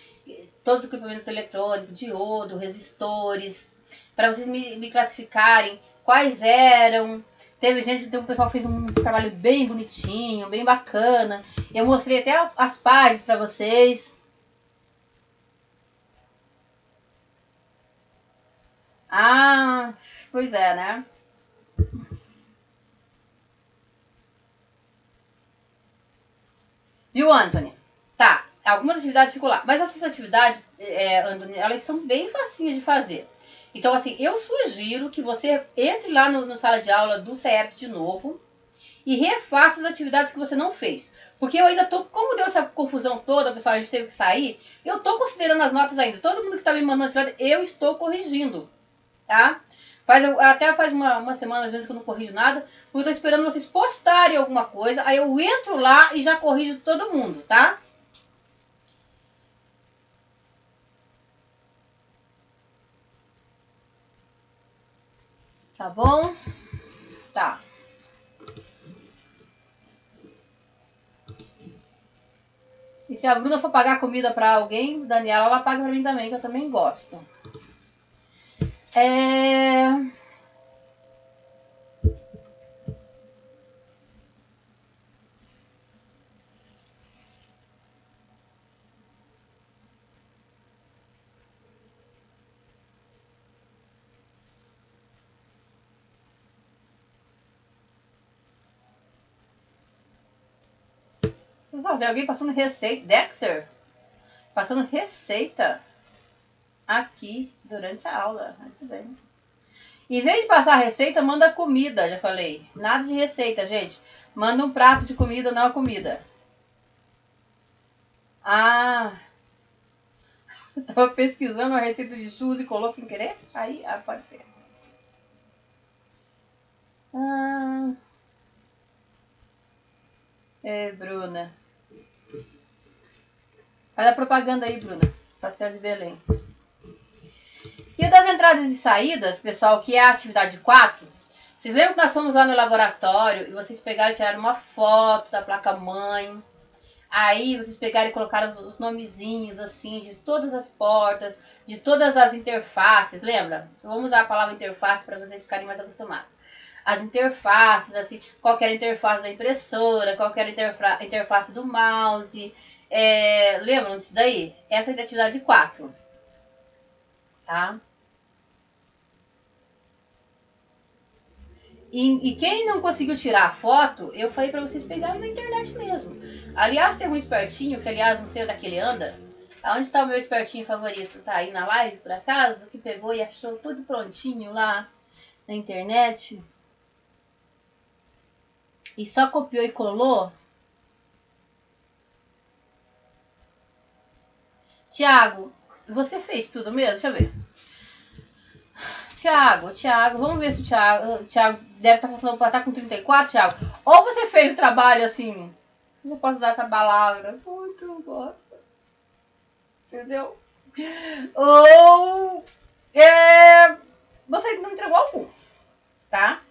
todos os equipamentos eletrônicos, diodo, resistores, para vocês me classificarem quais eram. Teve o pessoal fez um trabalho bem bonitinho, bem bacana. Eu mostrei até as páginas para vocês. Ah, pois é, né? Viu, Anthony? Tá, algumas atividades ficam lá. Mas essas atividades, Anthony, elas são bem facinhas de fazer. Então, assim, eu sugiro que você entre lá no sala de aula do CEP de novo e refaça as atividades que você não fez. Porque eu ainda tô, como deu essa confusão toda, pessoal, a gente teve que sair, eu tô considerando as notas ainda. Todo mundo que tá me mandando atividade, eu estou corrigindo, tá? Até faz uma semana, às vezes, que eu não corrijo nada, porque eu tô esperando vocês postarem alguma coisa, aí eu entro lá e já corrijo todo mundo, tá? Tá bom? Tá. E se a Bruna for pagar comida pra alguém, Daniela, ela paga pra mim também, que eu também gosto. Pessoal, tem alguém passando receita. Dexter? Passando receita aqui durante a aula. Muito bem. Em vez de passar receita, manda comida, já falei. Nada de receita, gente. Manda um prato de comida, não a comida. Ah, eu tava pesquisando uma receita de churros e colou sem querer? Aí, pode ser. Bruna. Faz a propaganda aí, Bruna. Pastel de Belém. E das entradas e saídas, pessoal, que é a atividade 4, Vocês lembram que nós fomos lá no laboratório e vocês pegaram e tiraram uma foto da placa-mãe? Aí vocês pegaram e colocaram os nomezinhos, assim, de todas as portas, de todas as interfaces, lembra? Vamos usar a palavra interface para vocês ficarem mais acostumados. As interfaces, assim, qual que era a interface da impressora, qual que era a interface do mouse. Lembram disso daí? Essa é a atividade 4. Tá? E quem não conseguiu tirar a foto, eu falei para vocês pegarem na internet mesmo. Aliás, tem um espertinho, que aliás não sei onde é que ele anda. Onde está o meu espertinho favorito? Tá aí na live, por acaso? Que pegou e achou tudo prontinho lá na internet. E só copiou e colou. Tiago, você fez tudo mesmo? Deixa eu ver. Tiago, vamos ver se o Tiago deve estar falando para estar com 34, Tiago. Ou você fez o trabalho assim, se você pode usar essa palavra, muito bom. Entendeu? Ou você não entregou algum, tá?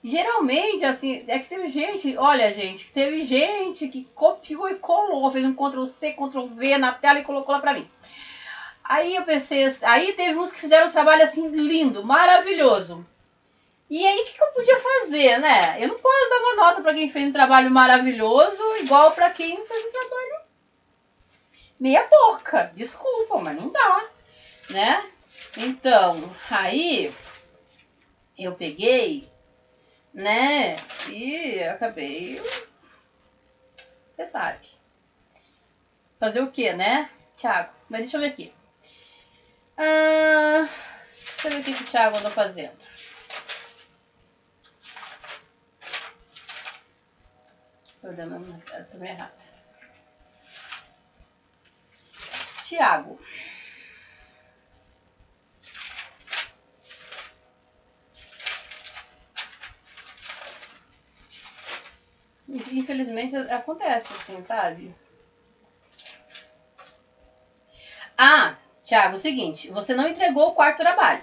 Geralmente, assim, é que teve gente, olha, gente, teve gente que copiou e colou, fez um Ctrl+C, Ctrl+V na tela e colocou lá pra mim. Aí eu pensei, aí teve uns que fizeram um trabalho assim lindo, maravilhoso. E aí o que eu podia fazer, né? Eu não posso dar uma nota pra quem fez um trabalho maravilhoso igual pra quem fez um trabalho meia boca. Desculpa, mas não dá, né? Então, aí eu peguei, né? E acabei, você sabe. Fazer o quê, né, Thiago? Mas deixa eu ver aqui. Deixa eu ver o que o Thiago andou fazendo. Ordenando, tô meio errado. Thiago. Infelizmente acontece assim, sabe? Thiago, é o seguinte, você não entregou o quarto trabalho.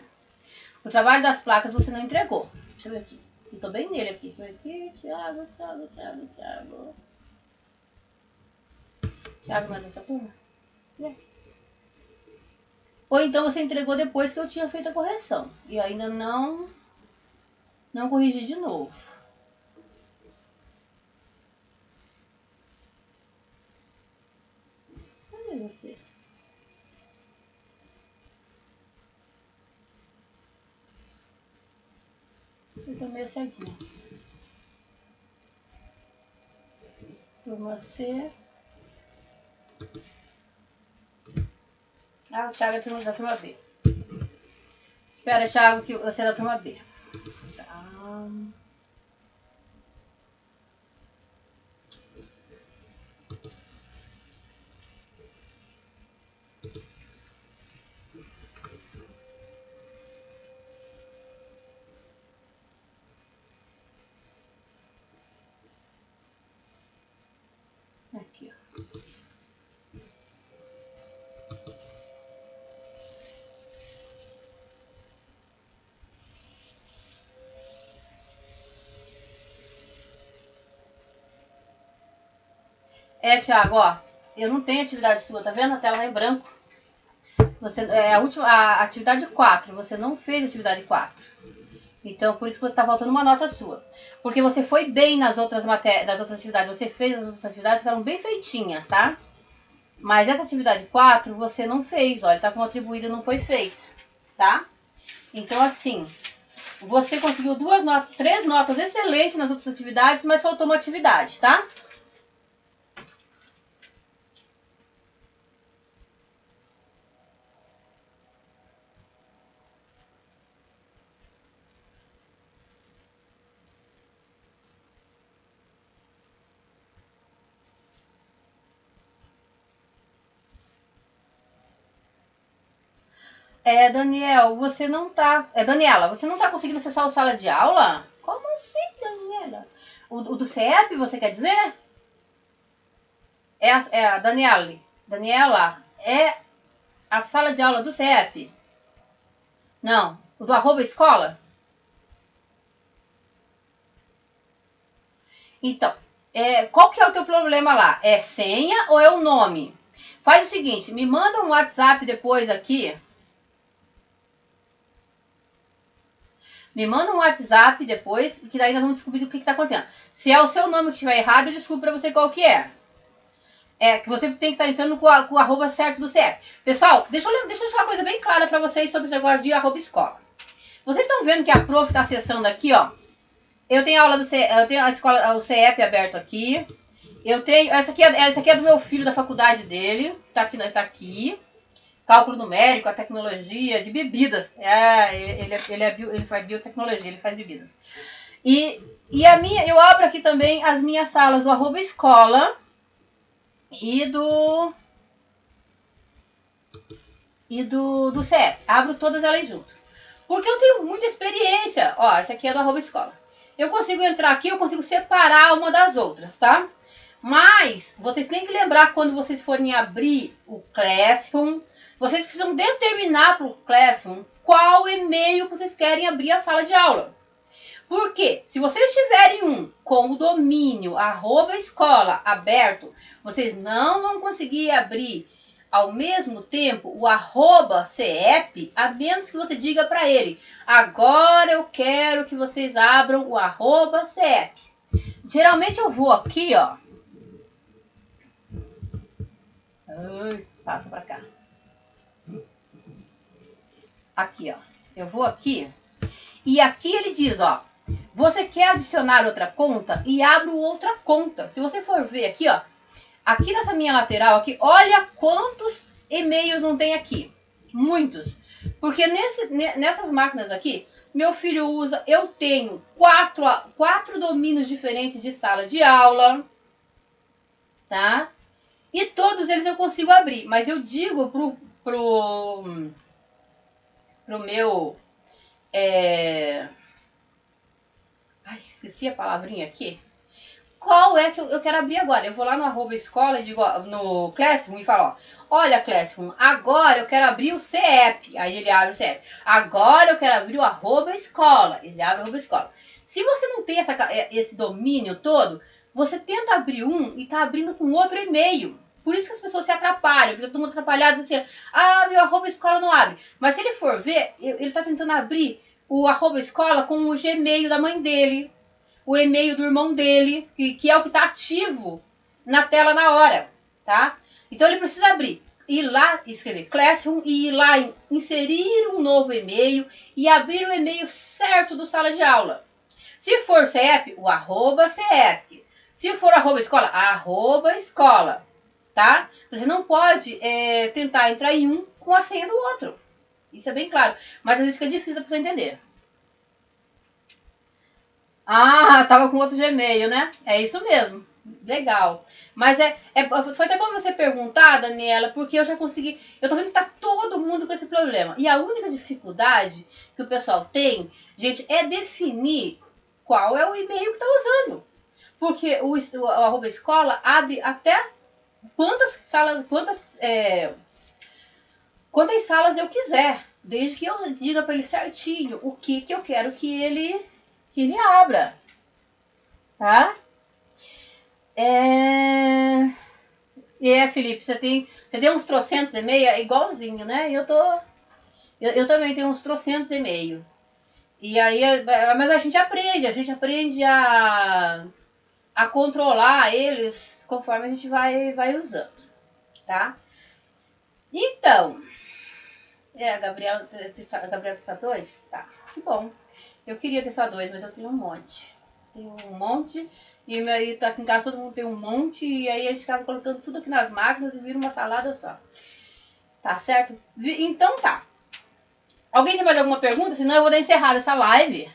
O trabalho das placas você não entregou. Deixa eu ver aqui. Eu tô bem nele aqui. Deixa eu ver aqui. Thiago. Thiago não é dessa turma? Ou então você entregou depois que eu tinha feito a correção. E ainda não corrigi de novo. Cadê você? Eu tô meio ceguinha. Turma C. O Thiago é da turma B. Espera, Thiago, que você é da turma B. Tá. Aqui, ó. Thiago, ó. Eu não tenho atividade sua, tá vendo? A tela tá em branco. Você, a atividade 4, você não fez atividade 4. Então, por isso que tá faltando uma nota sua. Porque você foi bem nas outras atividades. Você fez as outras atividades que eram bem feitinhas, tá? Mas essa atividade 4, você não fez. Olha, tá com atribuído e não foi feita, tá? Então, assim, você conseguiu 3 notas excelentes nas outras atividades, mas faltou uma atividade, tá? Daniel, você não tá... Daniela, você não tá conseguindo acessar o sala de aula? Como assim, Daniela? O do CEP, você quer dizer? É a Daniela, é a sala de aula do CEP? Não, o do @escola? Então, qual que é o teu problema lá? É senha ou é o nome? Faz o seguinte, me manda um WhatsApp depois aqui. Me manda um WhatsApp depois, que daí nós vamos descobrir o que está acontecendo. Se é o seu nome que estiver errado, eu descubro para você qual que é. Que você tem que estar entrando com o arroba certo do CF. Pessoal, deixa eu falar uma coisa bem clara para vocês sobre esse negócio de arroba escola. Vocês estão vendo que a prof está acessando aqui, ó. Eu tenho aula eu tenho a escola, o CEP aberto aqui. Eu tenho, essa aqui é do meu filho, da faculdade dele, tá aqui. Cálculo numérico, a tecnologia de bebidas. Ele faz biotecnologia, ele faz bebidas. E eu abro aqui também as minhas salas do arroba escola e do CEP. Abro todas elas junto. Porque eu tenho muita experiência. Ó, essa aqui é do arroba escola. Eu consigo entrar aqui, eu consigo separar uma das outras, tá? Mas vocês têm que lembrar quando vocês forem abrir o Classroom, vocês precisam determinar para o Classroom qual e-mail que vocês querem abrir a sala de aula. Porque se vocês tiverem um com o domínio @escola aberto, vocês não vão conseguir abrir ao mesmo tempo o @CEP, a menos que você diga para ele, agora eu quero que vocês abram o @CEP. Geralmente eu vou aqui, ó. Passa para cá. Aqui, ó. Eu vou aqui. E aqui ele diz, ó. Você quer adicionar outra conta? E abro outra conta. Se você for ver aqui, ó. Aqui nessa minha lateral aqui, olha quantos e-mails não tem aqui. Muitos. Porque nessas máquinas aqui, meu filho usa... Eu tenho quatro domínios diferentes de sala de aula. Tá? E todos eles eu consigo abrir. Mas eu digo pro meu... Ai, esqueci a palavrinha aqui. Qual é que eu quero abrir agora? Eu vou lá no @escola e digo, ó, no Classroom e falo, ó, olha Classroom, agora eu quero abrir o CEP. Aí ele abre o CEP. Agora eu quero abrir o @escola. Ele abre o @escola. Se você não tem esse domínio todo, você tenta abrir um e tá abrindo com outro e-mail. Por isso que as pessoas se atrapalham, fica todo mundo atrapalhado, assim, meu @escola não abre. Mas se ele for ver, ele tá tentando abrir o @escola com o Gmail da mãe dele, o e-mail do irmão dele, que é o que está ativo na tela na hora, tá? Então ele precisa abrir, ir lá, escrever Classroom e ir lá inserir um novo e-mail e abrir o e-mail certo do sala de aula. Se for CEP, o @CEP. Se for @escola, @escola, tá? Você não pode tentar entrar em um com a senha do outro. Isso é bem claro. Mas às vezes fica difícil para você entender. Tava com outro Gmail, né? É isso mesmo. Legal. Mas foi até bom você perguntar, Daniela, porque eu já consegui. Eu tô vendo que tá todo mundo com esse problema. E a única dificuldade que o pessoal tem, gente, é definir qual é o e-mail que tá usando. Porque o @escola abre até quantas salas eu quiser. Desde que eu diga para ele certinho o que eu quero que ele abra, tá? Felipe, você tem uns trocentos e-mail, igualzinho, né? Eu também tenho uns trocentos e-mail. E aí, mas a gente aprende a controlar eles conforme a gente vai usando, tá? Então, a Gabriela testar 2? Tá, que bom. Eu queria testar 2, mas eu tenho um monte. E aí tá aqui em casa, todo mundo tem um monte. E aí a gente ficava colocando tudo aqui nas máquinas e vira uma salada só. Tá certo? Então tá. Alguém tem mais alguma pergunta? Senão eu vou dar encerrada essa live.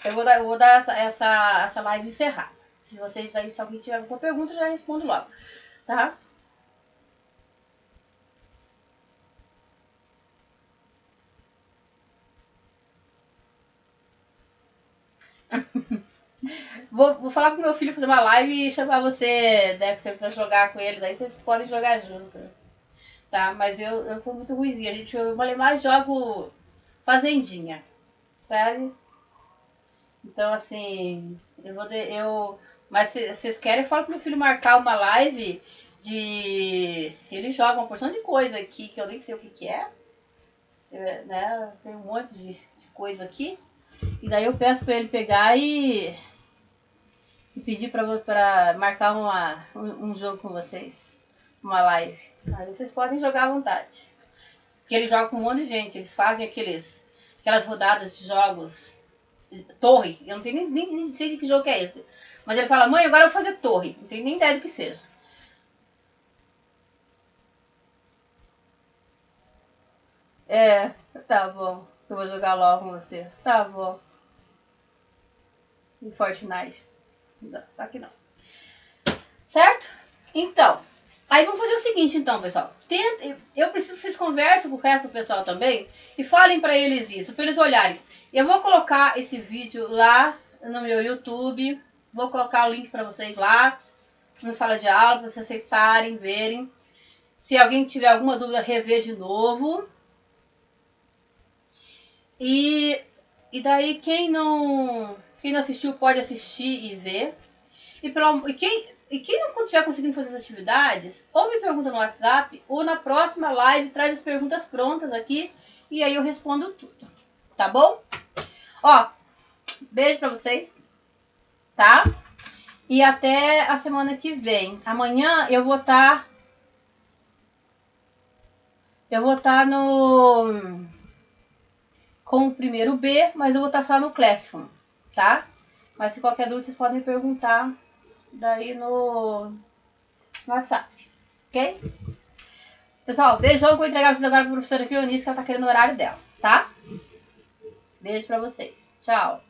Eu vou dar essa live encerrada. Se alguém tiver alguma pergunta, eu já respondo logo. Tá? Vou falar pro meu filho fazer uma live e chamar você, Dexter, pra jogar com ele. Daí vocês podem jogar junto. Tá? Mas eu sou muito ruimzinha. Eu mais jogo Fazendinha. sabe? Então, assim, mas se vocês querem, eu falo pro meu filho marcar uma live de... Ele joga uma porção de coisa aqui, que eu nem sei o que que é. Né? Tem um monte de coisa aqui. E daí eu peço pra ele pegar e pedir pra marcar um jogo com vocês. Uma live. Aí vocês podem jogar à vontade. Porque ele joga com um monte de gente. Eles fazem aquelas rodadas de jogos. Torre. Eu não sei nem sei de que jogo que é esse. Mas ele fala, mãe, agora eu vou fazer torre. Não tenho nem ideia do que seja. É, tá bom. Eu vou jogar LOL com você. Tá bom. Em Fortnite. Não, só que não. Certo? Então. Aí vamos fazer o seguinte, então, pessoal. Eu preciso que vocês conversem com o resto do pessoal também e falem pra eles isso, pra eles olharem. Eu vou colocar esse vídeo lá no meu YouTube. Vou colocar o link pra vocês lá no sala de aula, pra vocês acessarem, verem. Se alguém tiver alguma dúvida, rever de novo. E daí quem não assistiu pode assistir e ver. E quem não estiver conseguindo fazer as atividades, ou me pergunta no WhatsApp, ou na próxima live traz as perguntas prontas aqui e aí eu respondo tudo. Tá bom? Ó, beijo pra vocês, tá? E até a semana que vem. Amanhã eu vou estar no com o primeiro B, mas eu vou estar só no Classroom, tá? Mas se qualquer dúvida, vocês podem me perguntar daí no WhatsApp, ok? Pessoal, beijão que eu vou entregar vocês agora para a professora Pionice, que ela tá querendo o horário dela, tá? Beijo pra vocês. Tchau.